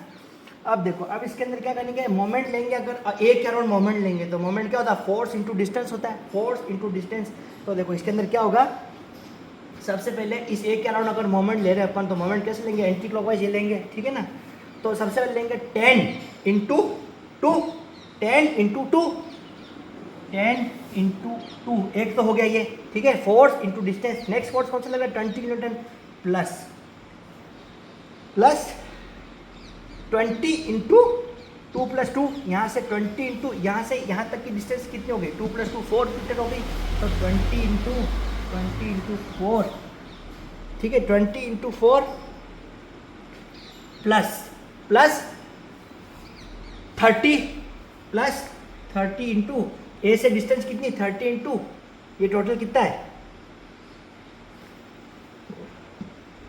अब देखो, अब इसके अंदर क्या करेंगे, मोमेंट लेंगे, अगर ए के अराउंड मोमेंट लेंगे तो मोमेंट क्या होता है, फोर्स इंटू डिस्टेंस होता है, फोर्स इंटू डिस्टेंस। तो देखो इसके अंदर क्या होगा, सबसे पहले इस ए के अराउंड अगर मोमेंट ले रहे हैं अपन तो मोमेंट कैसे लेंगे, एंटी क्लॉकवाइज ये लेंगे, ठीक है ना। तो सबसे पहले लेंगे 10 इंटू 2, 10 इंटू 2, 10 इंटू 2, एक तो हो गया ये, ठीक है, force into distance. Next force कौन सा लगा, 20 न्यूटन, प्लस 20 इंटू 2 प्लस 2, यहाँ से 20 इंटू यहाँ से यहाँ तक की डिस्टेंस कितनी हो गई, 2 प्लस 2 4 मीटर हो गई। तो 20 इंटू 4, ठीक है, 20 इंटू 4 प्लस 30 इंटू ए से डिस्टेंस कितनी, 30 इंटू ये टोटल कितना है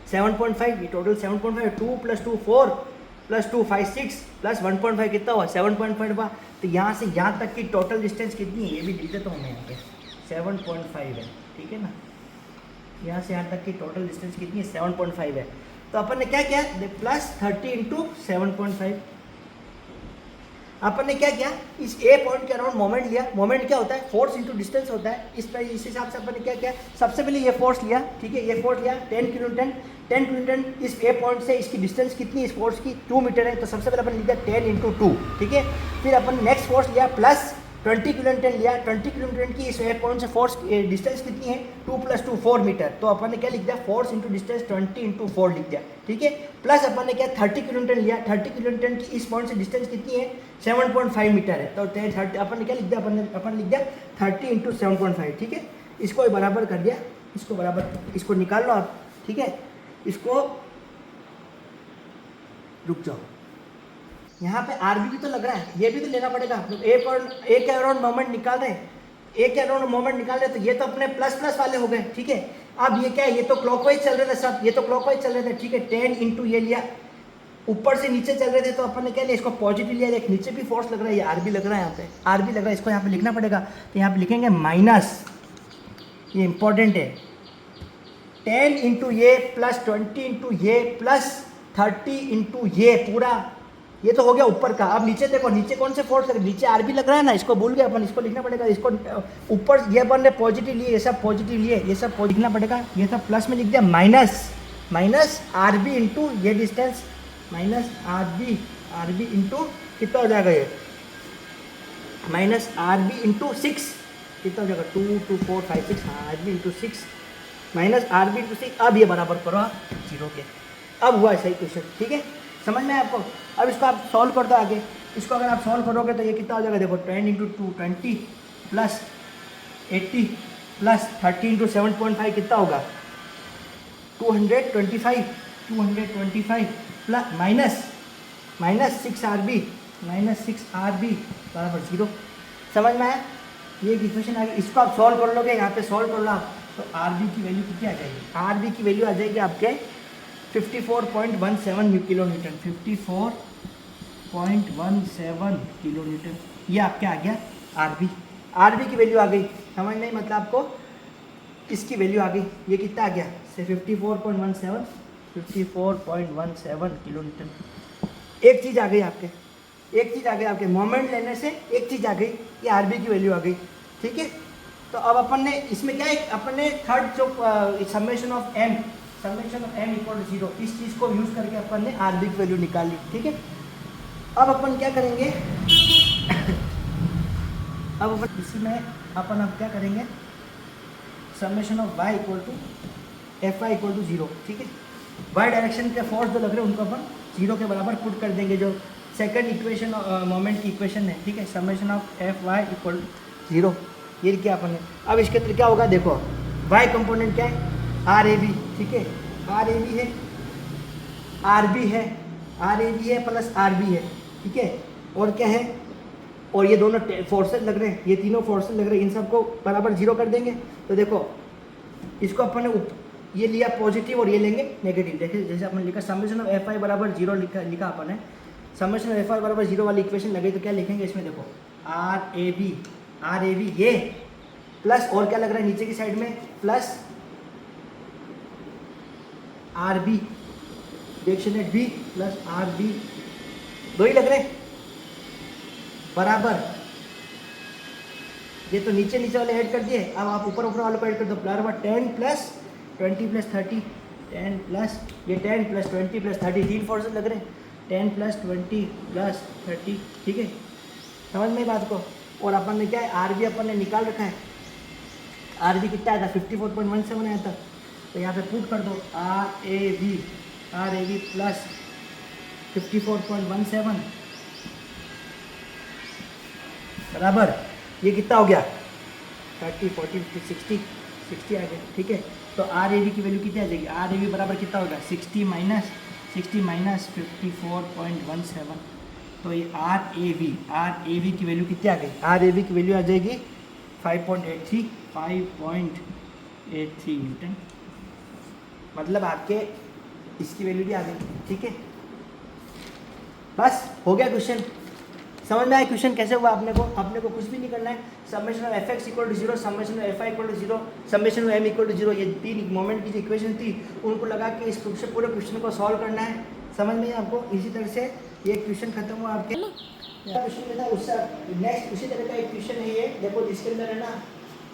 7.5, ये टोटल 7.5, 2 प्लस 2 4 प्लस 2 5 6 प्लस 1.5 कितना हुआ 7.5 हुआ। तो यहाँ से यहाँ तक की टोटल डिस्टेंस कितनी है, ये भी लिख देता हूँ मैं यहाँ पे, 7.5 है, ठीक है ना। यहाँ से यहाँ तक की टोटल डिस्टेंस कितनी है, 7.5 है। तो अपन ने क्या किया, प्लस 30 इंटू 7.5, अपन ने क्या किया, इस ए पॉइंट के अराउंड मोमेंट लिया। मोमेंट क्या होता है, फोर्स इंटू डिस्टेंस होता है। इस हिसाब से अपन ने क्या किया, सबसे पहले ये फोर्स लिया, ठीक है, ये फोर्स लिया 10 किलोन्यूटन। इस ए पॉइंट से इसकी डिस्टेंस कितनी है इस फोर्स की, 2 मीटर है। तो सबसे पहले अपन लिख दिया 10 इंटू 2, ठीक है। फिर अपन नेक्स्ट फोर्स लिया प्लस 20 किलोन्यूटन लिया। 20 किलोन्यूटन की इस ए पॉइंट से फोर्स डिस्टेंस कितनी है, 2 प्लस 2 4 मीटर। तो अपन ने क्या लिख दिया, फोर्स इंटू डिस्टेंस 20 इंटू 4 लिख दिया, ठीक है। प्लस अपन ने क्या 30 किलोन्यूटन लिया। 30 किलोन्यूटन की इस पॉइंट से डिस्टेंस कितनी है, 7.5 मीटर है। तो 30 अपन ने क्या लिख दिया, अपन लिख दिया 30 इंटू 7.5, ठीक है। इसको बराबर कर दिया, इसको बराबर, इसको निकाल लो आप, ठीक है। इसको रुक जाओ, यहाँ पे आर भी तो लग रहा है, ये भी तो लेना पड़ेगा। ए के अराउंड मोमेंट निकाल रहे हैं, ए के अराउंड मोमेंट निकाल रहे हैं, तो ये तो अपने प्लस प्लस वाले हो गए, ठीक है। अब ये क्या है, ये तो क्लॉकवाइज चल रहे थे सब, ये तो क्लॉकवाइज चल रहे थे, ठीक है। 10 इंटू ये लिया, ऊपर से नीचे चल रहे थे, तो अपन ने क्या लिया, इसको पॉजिटिव लिया। एक नीचे भी फोर्स लग रहा है, ये आर भी लग रहा है, यहाँ पे आर भी लग रहा है, इसको यहाँ पे लिखना पड़ेगा। तो यहाँ पे लिखेंगे माइनस, ये इंपॉर्टेंट है, 10 इंटू ये प्लस 20 इंटू ये प्लस 30 इंटू ये पूरा, ये तो हो गया ऊपर का। अब नीचे देखो, नीचे कौन से फोर्स लग रहे, नीचे आर भी लग रहा है ना, इसको भूल गए अपन, इसको लिखना पड़ेगा। इसको ऊपर ये अपन ने पॉजिटिव लिए, ये सब पॉजिटिव लिए, ये सब लिखना पड़ेगा। ये सब प्लस में लिख दिया, माइनस आर बी इंटू ये distance, minus R B into कितना हो जाएगा ये, माइनस आर बी इंटू 6 कितना हो जाएगा, 2 2 4 5 6, R B into 6 minus R B into 6। अब ये बराबर करो आप 0 के, अब हुआ सही क्वेश्चन, ठीक है, समझ में आपको। अब इसको आप सॉल्व कर दो आगे, इसको अगर आप सॉल्व करोगे तो ये कितना हो जाएगा, देखो 10 इंटू 2 20 प्लस 80 प्लस 30 इंटू 7.5 कितना होगा, 225 प्लस माइनस 6 आर बी बराबर 0। समझ में आया, ये इक्वेशन आ गई। इसको आप सॉल्व कर लोगे, यहाँ पे सॉल्व कर लो आप, तो आर बी की वैल्यू कितनी आ जाएगी, आर बी की वैल्यू आ जाएगी आपके 54.17 किलोमीटर, 54.17 किलोमीटर। ये आपके आ गया आर बी की वैल्यू आ गई, समझ नहीं, मतलब आपको इसकी वैल्यू आ गई। ये कितना आ गया, से 54.17 किलोमीटर। एक चीज़ आ गई आपके, मोमेंट लेने से एक चीज़ आ गई, ये आर बी की वैल्यू आ गई, ठीक है। तो अब अपन ने इसमें क्या है, अपन ने थर्ड जो summation of m equal to 0, इस चीज़ को यूज़ करके अपन ने आर बी की वैल्यू निकाल ली, ठीक है। अब अपन क्या करेंगे अब अपन इसी में अपन अब क्या करेंगे, summation of y equal to F Y equal to 0, ठीक है। y डायरेक्शन के फोर्स जो लग रहे हैं उनको अपन 0 के बराबर पुट कर देंगे, जो सेकंड इक्वेशन मोमेंट की इक्वेशन है, ठीक है। Summation of F Y equal 0, ये क्या अपन ने। अब इसके अंदर क्या होगा, देखो y कंपोनेंट क्या है, आर ए बी, ठीक है, आर ए बी है, आर बी है प्लस आर बी है, ठीक है। और क्या है, और ये दोनों फोर्सेस लग रहे हैं, ये तीनों फोर्सेस लग रहे हैं, इन सबको बराबर जीरो कर देंगे। तो देखो इसको अपन ने ये लिया पॉजिटिव और ये लेंगे नेगेटिव। देखिए जैसे अपन लिखा समेशन ऑफ एफ आई बराबर जीरो लिखा अपन ने, समेशन ऑफ एफ आई बराबर जीरो वाली इक्वेशन लगे तो क्या लिखेंगे इसमें, देखो आर ए बी ये प्लस और क्या लग रहा है नीचे की साइड में plus R B reaction at B plus R B, दो ही लग रहे बराबर, ये तो नीचे वाले ऐड कर दिए, अब आप ऊपर वाले को ऐड कर दो, बराबर 10 प्लस 20 प्लस 30, 10 प्लस ये 10 प्लस 20 प्लस 30, तीन फोर्सेस लग रहे हैं, 10 प्लस 20 प्लस 30, ठीक है समझ में बात को। और अपन ने क्या है आर बी अपन ने निकाल रखा है, आर बी कितना आया था 54.17 आया था, तो यहाँ पे पुट कर दो आर ए बी प्लस 54.17 बराबर ये कितना हो गया 30 40 50 60 आ गया, ठीक है। तो आर ए बी की वैल्यू कितनी आ जाएगी, आर ए बी बराबर कितना होगा 60 माइनस 54.17, तो ये आर ए बी की वैल्यू कितनी आ गई, आर ए बी की वैल्यू आ जाएगी 5.83 न्यूटन, मतलब आपके इसकी वैल्यू भी आ गई, ठीक है। बस हो गया क्वेश्चन, समझ में आया क्वेश्चन कैसे हुआ। अपने को कुछ भी नहीं करना है, summation of F X equal to zero, summation of F I equal to zero, summation of M equal to zero, ये तीन मोमेंट की जो इक्वेशन थी उनको लगा के इस पूरे क्वेश्चन को सॉल्व करना है, समझ में आपको। इसी तरह से ये क्वेश्चन खत्म हुआ आपके क्वेश्चन में था, उससे नेक्स्ट उसी तरह का एक क्वेश्चन है ये, देखो जिसके अंदर है ना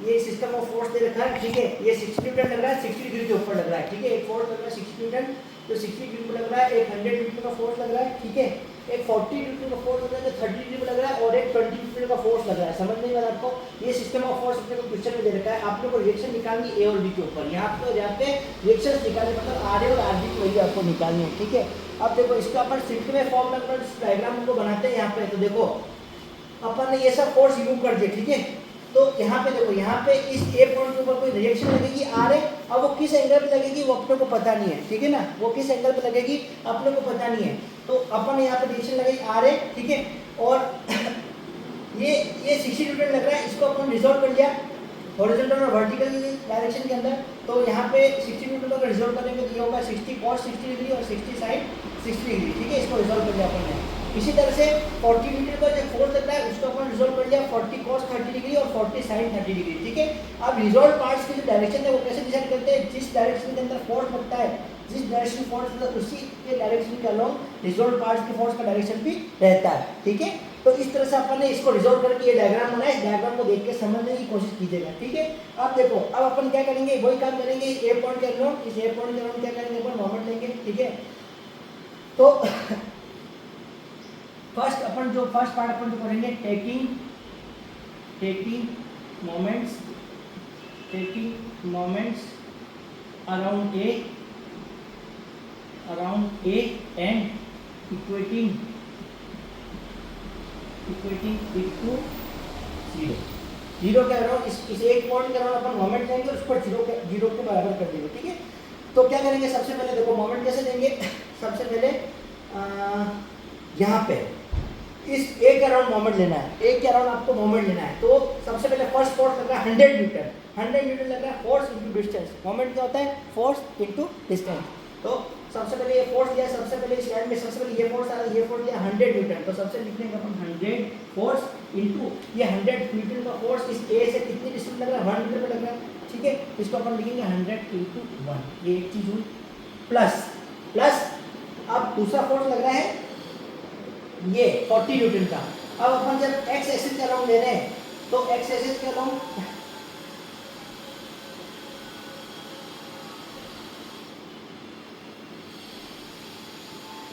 ये सिस्टम ऑफ फोर्स दे रखा है, ठीक है, ये 60 न्यूटन लग रहा है, 60 डिग्री के ऊपर लग रहा है, ठीक है, एक फोर्स लग रहा है 60 न्यूटन, तो 60 डिग्री पे लग रहा है, एक 100 न्यूटन का फोर्स लग रहा है, ठीक है, एक 40 न्यूटन का फोर्स लग रहा है, जो 30 डिग्री पे लग रहा है, और एक 20 न्यूटन का फोर्स लग रहा है, समझ नहीं आ रहा आपको। ये सिस्टम ऑफ फोर्स अपने को क्वेश्चन में दे रखा है, आपने को रिएक्शन निकालनी ए और बी के ऊपर, यहाँ पे रिएक्शन निकालने मतलब आर ए और आर बी की वैल्यू आपको निकालनी है, ठीक है। अब देखो इसका अपन सिंपल में फॉर्म में अपन डायग्राम को बनाते हैं यहाँ पे, तो देखो अपन ने ये सब फोर्स रिमूव कर दिए, ठीक है, तो यहाँ पे देखो यहाँ पे इस ए पॉइंट के ऊपर कोई रिएक्शन लगेगी आर ए, अब वो किस एंगल पे लगेगी वो अपने को पता नहीं है, ठीक है ना, वो किस एंगल पे लगेगी अपने को पता नहीं है, तो अपन यहाँ पे रिएक्शन लगेगी आर ए, ठीक है, और ये 60 न्यूटन लग रहा है, इसको अपन रिजॉल्व कर लिया हॉरिजॉन्टल और वर्टिकल डायरेक्शन के अंदर, तो यहाँ पे 60 न्यूटन का रिजॉल्व करेंगे तो ये होगा 60 cos 60 डिग्री और 60 sin 60 डिग्री, ठीक है, इसको रिजॉल्व कर लिया अपन ने। इसी तरह से 40 न्यूटन का जो फोर्स लग रहा है उसको अपन रिजॉल्व कर लिया 40 cos 30 डिग्री और 40 sin 30 डिग्री, ठीक है। अब रिजॉल्व पार्ट्स की जो डायरेक्शन है वो कैसे डिसाइड करते हैं, जिस डायरेक्शन के अंदर फोर्स लगता है, जिस डायरेक्शन फोर्स लगता है उसी के डायरेक्शन के अलोंग रिजॉल्व पार्ट्स के फोर्स का डायरेक्शन भी रहता है, ठीक है। तो इस तरह से अपन ने इसको रिजॉल्व करके ये डायग्राम बनाया, इस डायग्राम को देख के समझने की कोशिश कीजिएगा, ठीक है। अब देखो अब अपन क्या करेंगे, वही काम करेंगे, ए पॉइंट के अलोंग, इस ए पॉइंट के अलोंग क्या करेंगे अपन मोमेंट लेंगे, ठीक है। तो फर्स्ट पार्ट अपन जो करेंगे taking moments around A and equating it to zero के अराउंड, इस एक पॉइंट के अराउंड अपन मोमेंट लेंगे और उस पर जीरो के बराबर कर देंगे, ठीक है। तो क्या करेंगे, सबसे पहले देखो मोमेंट कैसे लेंगे, सबसे पहले यहाँ पे इस एक अराउंड मोमेंट लेना है, एक के अराउंड आपको मोमेंट लेना है, तो सबसे पहले फर्स्ट फोर्स लग रहा है 100 न्यूटन लग रहा है, फोर्स इनटू डिस्टेंस, मोमेंट क्या होता है फोर्स इनटू डिस्टेंस। तो सबसे पहले ये फोर्स लिया, सबसे पहले इस लाइन में सबसे पहले ये फोर्स आ रहा है, ये फोर्स लिया 100 न्यूटन, तो सबसे लिखने का अपन 100 फोर्स इनटू ये 100 न्यूटन का फोर्स इस ए से कितनी डिस्टेंस लग रहा है 1 मीटर पे लग रहा है, ठीक है, इसको अपन लिखेंगे 100 इनटू 1, ये एक चीज हुई, प्लस अब दूसरा फोर्स लग रहा है ये 40 न्यूटन का। अब अपन जब एक्स एक्सिस के अलोंग ले रहे हैं तो एक्स एक्सिस के अलोंग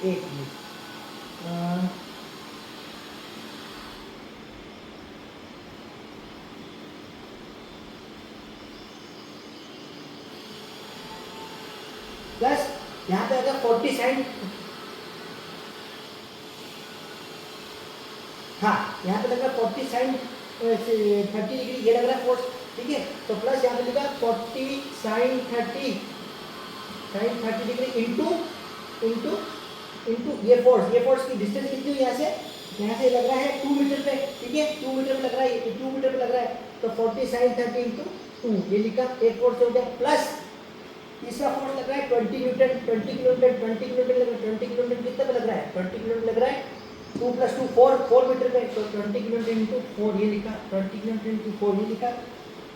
एक मिनट प्लस यहाँ पे अगर 40 साइन, हाँ यहाँ पे लग रहा है 40 साइन 30 डिग्री, ये लग रहा है फोर्स, ठीक है, तो प्लस यहाँ पे लिखा 40 साइन 30 डिग्री इंटू ये फोर्स की डिस्टेंस कितनी हुई यहाँ से यहाँ से लग रहा है 2 मीटर पे, ठीक है, 2 मीटर पे लग रहा है, 2 मीटर पे लग रहा है, तो 40 sin 30 इंटू 2 ये लिखा, एक फोर्स हो गया, प्लस तीसरा फोर्स लग रहा है 20 न्यूटन, 20 किलोमीटर, 20 किलोमीटर लग रहा है, 20 किलोमीटर कितने पे लग रहा है, 20 किलोमीटर लग रहा है 2 + 2 4 मीटर पे, तो 20 किलोमीटर इंटू 4 ये लिखा, 20 किलोमीटर इंटू 4 ये लिखा।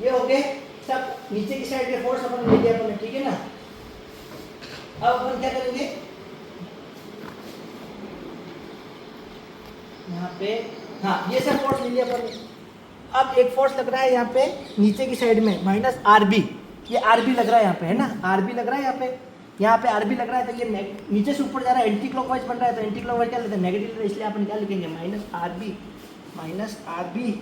ये हो गए सब नीचे की साइड के फोर्स अपन ले लिया अपन, ठीक है ना। अब अपन क्या करेंगे, यहाँ पे हाँ ये सब फोर्स ले लिया अपन ने। अब एक फोर्स लग रहा है यहाँ पे नीचे की साइड में माइनस RB, ये RB लग रहा है यहाँ पे, है ना, RB लग रहा है यहाँ पे RB लग रहा है, तो ये नीचे से ऊपर जा रहा है, एंटी क्लॉकवाइज बन रहा है, तो एंटी क्लॉकवाइज क्या लेते हैं, नेगेटिव, इसलिए अपन क्या लिखेंगे, minus RB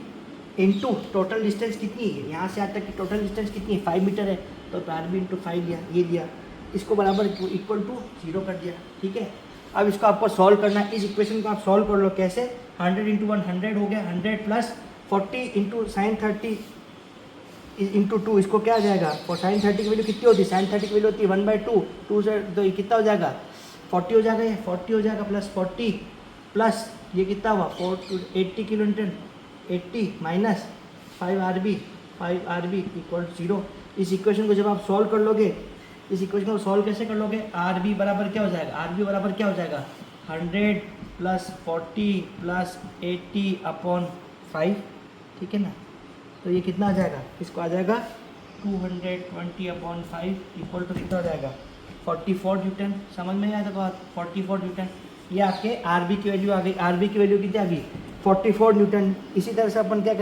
into total distance कितनी है, यहाँ से आज तक की टोटल डिस्टेंस कितनी है, 5 मीटर है, तो RB इंटू 5 लिया, ये लिया, इसको बराबर इक्वल टू 0 कर दिया, ठीक है। अब इसको आपको सॉल्व करना है, इस इक्वेशन को आप सॉल्व कर लो, कैसे, 100 इंटू 1 100 हो गया, 100 प्लस 40 इंटू साइन 30 इंटू 2, इसको क्या आ जाएगा, और साइन 30 की वैल्यू कितनी होती है, साइन 30 की वैल्यू होती है 1/2, 2 से तो ये कितना हो जाएगा, 40 हो जाएगा, ये 40 हो जाएगा, प्लस 40 प्लस ये कितना हुआ 80 kilo Newton, 80 minus 5 RB equal 0। इस इक्वेशन को जब आप सॉल्व कर लोगे, इस इक्वेशन को सॉल्व कैसे कर लोगे, RB बराबर क्या हो जाएगा, RB बराबर क्या हो जाएगा, 100 प्लस 40 प्लस 80/5, ठीक है ना, तो ये कितना आ जाएगा, इसको आ जाएगा 220/5 इक्वल टू कितना हो जाएगा, 44 न्यूटन। समझ में आया था बात, 44 न्यूटन, ये आपके RB की वैल्यू आ गई, RB की वैल्यू कितनी आ गई, 44 न्यूटन। इसी तरह से अपन क्या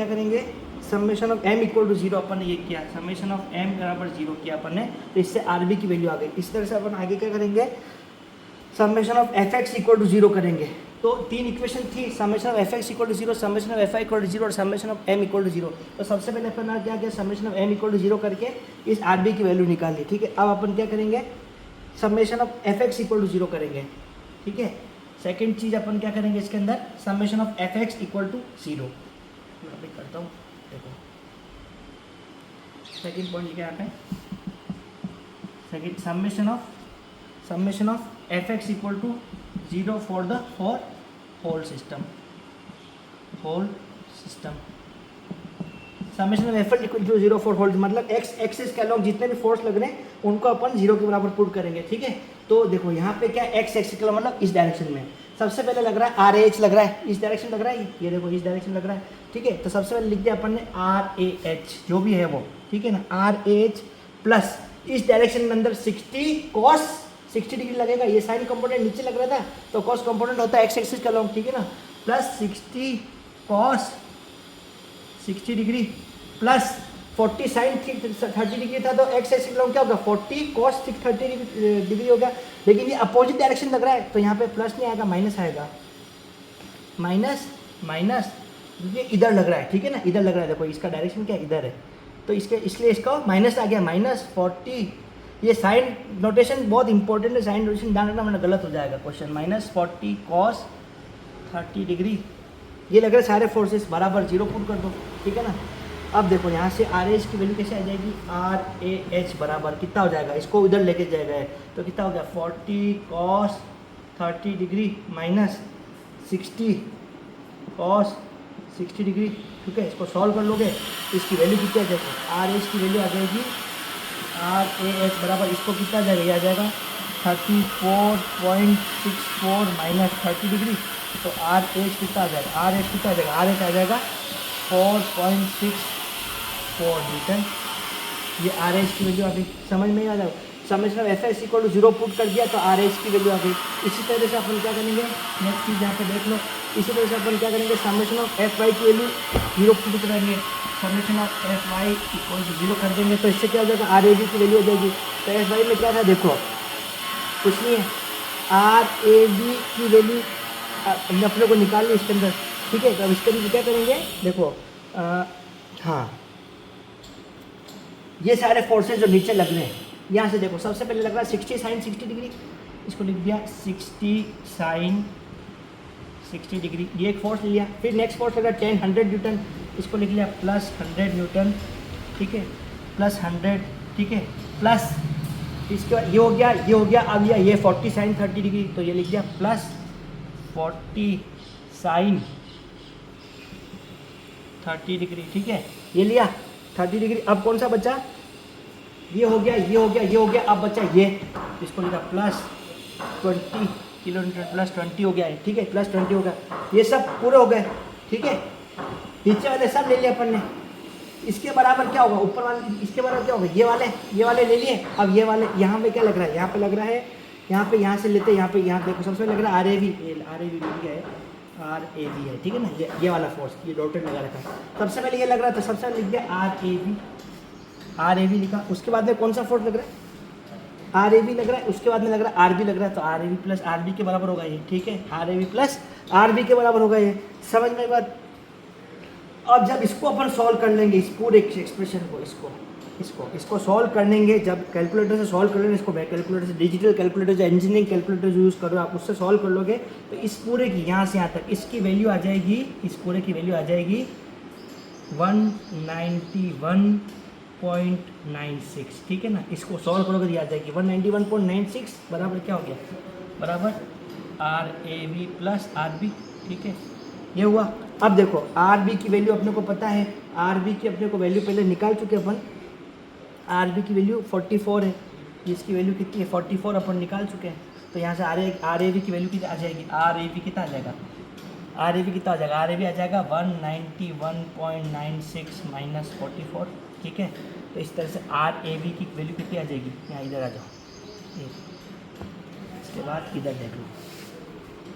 करेंगे, summation of m equal to 0 अपन ने ये किया, समेशन ऑफ m बराबर 0 किया अपन ने, तो इससे RB की वैल्यू आ गई। इस तरह से अपन आगे क्या करेंगे, summation of fx equal to 0 करेंगे। तो 3 इक्वेशन थी, summation of fx equal to 0, summation of fy equal to 0 और summation of m equal to 0। तो सबसे पहले अपन क्या किया, summation of m equal to 0 करके इस RB की वैल्यू निकाल ली, ठीक है। अब अपन क्या करेंगे, summation of fx equal to 0 करेंगे, ठीक है। सेकेंड चीज़ अपन क्या करेंगे इसके अंदर, summation of fx equal to 0, मैं अभी करता हूँ, देखो सेकेंड पॉइंट लिखा यहाँ पे, second summation of fx equal to 0 for the whole system, summation of fx equal to 0 for whole, मतलब x एक्सिस के अलॉन्ग जितने भी फोर्स लग रहे हैं उनको अपन 0 के बराबर पुट करेंगे, ठीक है। तो देखो यहाँ पे क्या x एक्सिस के मतलब इस डायरेक्शन में, सबसे पहले लग रहा है RH लग रहा है, इस डायरेक्शन लग रहा है, ये देखो इस डायरेक्शन लग रहा है, ठीक है। तो सबसे पहले लिख दिया अपन ने RAH जो भी है वो, ठीक है ना, RAH प्लस इस डायरेक्शन में अंदर 60 cos 60 डिग्री लगेगा, ये साइन कंपोनेंट नीचे लग रहा था तो cos कंपोनेंट होता है x एक्सिस का लॉन्ग, ठीक है ना, plus 60 cos 60 degree plus 40 sine 30 degree था, तो x एक्सिस का लॉन्ग क्या होगा, 40 cos 30 डिग्री हो गया। लेकिन ये अपोजिट डायरेक्शन लग रहा है, तो यहाँ पे प्लस नहीं आएगा, माइनस आएगा, माइनस ये इधर लग रहा है, ठीक है ना, इधर लग रहा है, देखो इसका डायरेक्शन क्या इधर है, तो इसलिए इसका माइनस आ गया, -40। ये साइन नोटेशन बहुत इंपॉर्टेंट है, साइन नोटेशन ध्यान रखना वरना गलत हो जाएगा क्वेश्चन, -40 cos 30 डिग्री, ये लग रहा है सारे फोर्सेस बराबर 0 पुट कर दो, ठीक है ना। अब देखो यहाँ से RH की वैल्यू कैसे आ जाएगी, RAH बराबर कितना हो जाएगा, इसको इधर लेके जाएगा है, तो कितना हो गया 40 cos 30 degree minus 60 cos 60 degree, ठीक है। इसको सॉल्व कर लोगे, इसकी वैल्यू कितनी आ जाएगी, RH की वैल्यू आ जाएगी RAH बराबर, इसको कितना आ जाएगा, ये आ जाएगा 34.64 माइनस 30 डिग्री, तो RH कितना आ जाएगा, RH कितना आ जाएगा, RH आ जाएगा 4.64 न्यूटन, ये RH की वैल्यू आ गई। समझ में आ जाओ, summation of fx equal to 0 put कर दिया तो RH की वैल्यू आ गई। इसी तरह से अपन क्या करेंगे, नेक्स्ट चीज़ यहाँ पे देख लो, इसी तरह से अपन क्या करेंगे, समेशन ऑफ fy की वैल्यू 0 पुट करेंगे, summation of fy equal to 0 कर देंगे, तो इससे क्या हो जाएगा, RAB की वैल्यू हो जाएगी। तो fy में क्या था, देखो कुछ नहीं है, RAB की वैल्यू अपने को निकाल ली इसके अंदर, ठीक है। तो अब इसके अंदर क्या करेंगे, देखो हाँ ये सारे फोर्सेस जो नीचे लग रहे हैं, यहाँ से देखो सबसे पहले लग रहा है 60 साइन 60 डिग्री, इसको लिख दिया 60 साइन 60 डिग्री, ये एक फोर्स लिया। फिर नेक्स्ट फोर्स लग रहा है 100 न्यूटन, इसको लिख लिया प्लस 100 न्यूटन, ठीक है, प्लस 100, ठीक है, प्लस इसके बाद ये हो गया। अब ये 40 साइन 30 डिग्री, तो ये लिख दिया प्लस 40 साइन 30 डिग्री, ठीक है, ये लिया 30 डिग्री। अब कौन सा बचा, ये हो गया। अब बचा ये, इसको लिखा प्लस 20 किलोमीटर, प्लस 20 हो गया है, ठीक है, प्लस 20 हो गया। ये सब पूरे हो गए, ठीक है। नीचे वाले सब ले लिए अपन ने। इसके बराबर क्या होगा, ऊपर वाले इसके बराबर क्या होगा, ये वाले ले लिए। अब ये वाले यहाँ पे क्या लग रहा है, यहाँ पे लग रहा है, यहाँ से लेते हैं, यहाँ देखो सबसे लग रहा है RAV मिल गया है, RAV है, ठीक है ना, ये वाला फोर्स, ये डॉटेड लगा रखा है। सबसे पहले ये लग रहा था, सबसे पहले लिख दिया RAV लिखा। उसके बाद में कौन सा फोर्स लग रहा है, RAV लग रहा है। उसके बाद में लग रहा है RB लग रहा है, तो RAV प्लस RB के बराबर होगा ये, ठीक है, RAV प्लस RB के बराबर होगा ये। समझ में बात। अब जब इसको अपन सॉल्व कर लेंगे, इस पूरे एक्सप्रेशन को, इसको सॉल्व कर लेंगे, जब कैलकुलेटर से सॉल्व कर लेंगे, इसको कैलकुलेटर से, डिजिटल कैलकुलेटर जो इंजीनियरिंग कैलकुलेटर जो यूज़ करो आप, उससे सॉल्व कर लोगे, तो इस पूरे की यहाँ से यहाँ तक इसकी वैल्यू आ जाएगी, इस पूरे की वैल्यू आ जाएगी 191.96, ठीक है ना। इसको सॉल्व करोगे तो आ जाएगी 191.96 बराबर क्या हो गया, बराबर RAV प्लस RB, ठीक है, ये हुआ। अब देखो RB की वैल्यू अपने को पता है, RB की अपने को वैल्यू पहले निकाल चुके अपन। RB की वैल्यू 44 है, इसकी वैल्यू कितनी है 44 अपन निकाल चुके हैं। तो यहाँ से RAV की वैल्यू कितनी आ जाएगी, RAV कितना आ जाएगा, RAV कितना आ जाएगा, RAV आ जाएगा 191.96 माइनस 44, ठीक है। तो इस तरह से RAV की वैल्यू कितनी आ जाएगी, यहाँ इधर आ जाओ, इसके बाद इधर देख लो,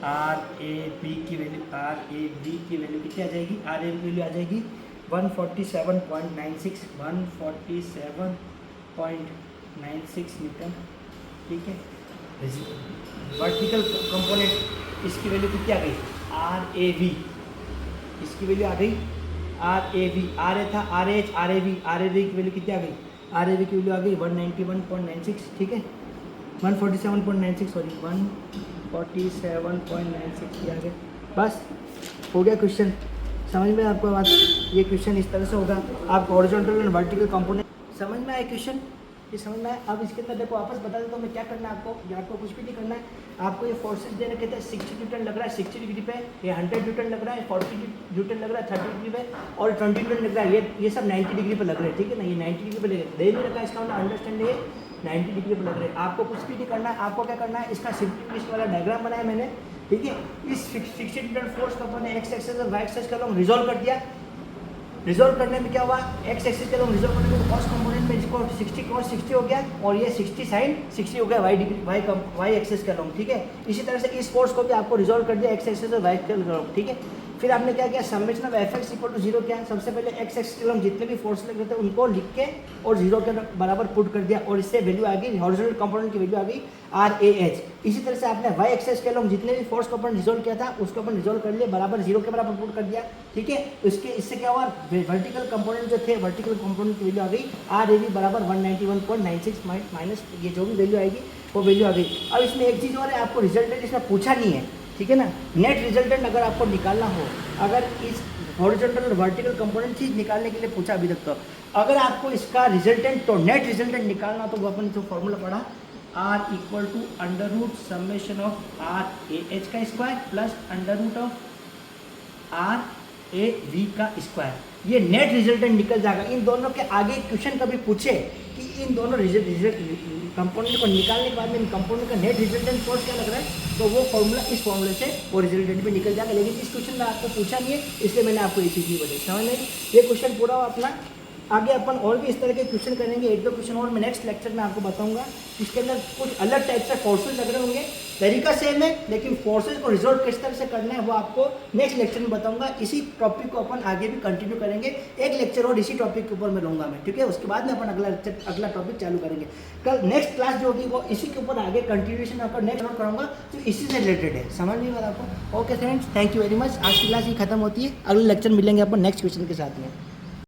RAV की वैल्यू कितनी आ जाएगी, RAV की वैल्यू आ जाएगी 147.96 न्यूटन, ठीक है। वर्टिकल कंपोनेंट इसकी वैल्यू कितनी आ गई, RAV, इसकी वैल्यू आ गई RAV, RA था RH, RAV की वैल्यू कितनी आ गई, RAV की वैल्यू आ गई 191.96, ठीक है, 147.96 सॉरी 147.96 किया गया। बस हो गया क्वेश्चन, समझ में आपको बात। ये क्वेश्चन इस तरह से होगा, आपको हॉरिजॉन्टल एंड वर्टिकल कंपोनेंट समझ में आया क्वेश्चन, ये समझ में आया। अब इसके अंदर देखो वापस बता देता हूँ मैं क्या करना है आपको, या आपको कुछ भी नहीं करना है। आपको ये फोर्सेस दे रखे थे, 60 न्यूटन लग रहा है 60 डिग्री पे, ये 100 न्यूटन लग रहा है, 40 न्यूटन लग रहा है 30 डिग्री पे, और 20 न्यूटन लग रहा है, ये सब 90 डिग्री पे लग रहे हैं, ठीक है ना। ये 90 डिग्री पे दे नहीं रखा है, इसका मतलब अंडरस्टैंड है 90 डिग्री पे लग रहे हैं। आपको कुछ भी नहीं करना है, आपको क्या करना है, इसका सिंपलिफिकेशन वाला डायग्राम बनाया मैंने, ठीक है। इस 60 न्यूटन फोर्स को अपने एक्स एक्सिस और वाई एक्सिस का लॉन्ग रिजॉल्व कर दिया। रिजॉल्व करने में क्या हुआ, एक्स एक्सिस के लॉन्ग रिजॉल्व करने में कॉस कंपोनेंट में इसको 60 cos 60 हो गया, और ये 60 sin 60 हो गया वाई एक्सिस का लॉन्ग, ठीक है। इसी तरह से इस फोर्स को भी आपको रिजॉल्व कर दिया एक्स एक्सिस और वाई के लॉन्ग, ठीक है। फिर आपने क्या किया, summation of Fx equal to 0 किया। सबसे पहले एक्स एक्सिस के लॉन्ग जितने भी फोर्स लग रहे थे उनको लिख के और 0 के बराबर पुट कर दिया, और इससे वैल्यू आ गई, हॉरिजॉन्टल कंपोनेंट की वैल्यू आ गई RAH। इसी तरह से आपने वाई एक्सिस के लॉन्ग जितने भी फोर्स को अपन रिजॉल्व किया था उसको अपन रिजॉल्व कर लिए, बराबर 0 के बराबर पुट कर दिया, ठीक है। इससे क्या हुआ, वर्टिकल कंपोनेंट जो थे, वर्टिकल कंपोनेंट की वैल्यू आ गई RAV बराबर 191.96 माइनस ये जो भी वैल्यू आएगी वो वैल्यू आ गई। अब इसमें एक चीज़ और है, आपको रिजल्टेंट इसमें पूछा नहीं है, ठीक है ना। नेट रिजल्टेंट अगर आपको निकालना हो, अगर इस हॉरिजॉन्टल और वर्टिकल कंपोनेंट चीज निकालने के लिए पूछा अभी तक, तो अगर आपको इसका रिजल्टेंट, तो नेट रिजल्टेंट निकालना, तो वो अपन जो फॉर्मूला पढ़ा R equal to under root summation of RAH का square plus under root of RAV का स्क्वायर, ये नेट रिजल्टेंट निकल जाएगा। इन दोनों के आगे क्वेश्चन कभी पूछे कि इन दोनों कंपोनेंट को निकालने के बाद में इन कंपोनेंट का नेट रिजल्टेंट फोर्स क्या लग रहा है, तो वो फॉर्मूला, इस फॉर्मूले से वो रिजल्टेंट भी निकल जाएगा। लेकिन इस क्वेश्चन में आपको पूछा नहीं है, इसलिए मैंने आपको ये चीज़ नहीं बताई, समझ में। ये क्वेश्चन पूरा हुआ अपना। आगे अपन और भी इस तरह के क्वेश्चन करेंगे, एक दो क्वेश्चन और मैं नेक्स्ट लेक्चर में आपको बताऊंगा। इसके अंदर कुछ अलग टाइप से फोर्सेज लग रहे होंगे, तरीका सेम है, लेकिन फोर्सेज को रिजोल्व किस तरह से करना है वो आपको नेक्स्ट लेक्चर में बताऊंगा। इसी टॉपिक को अपन आगे भी कंटिन्यू करेंगे, एक लेक्चर और इसी टॉपिक के ऊपर मैं लूँगा मैं, ठीक है। उसके बाद में अपन अगला टॉपिक चालू करेंगे। कल नेक्स्ट क्लास जो होगी वो इसी के ऊपर आगे कंटिन्यूएशन आपका नेक्स्ट नोट कराऊंगा, तो इसी से रिलेटेड है, समझ नहीं बात आपको। Okay friends, thank you very much. आज की क्लास ही खत्म होती है, अगले लेक्चर मिलेंगे अपन नेक्स्ट क्वेश्चन के साथ में।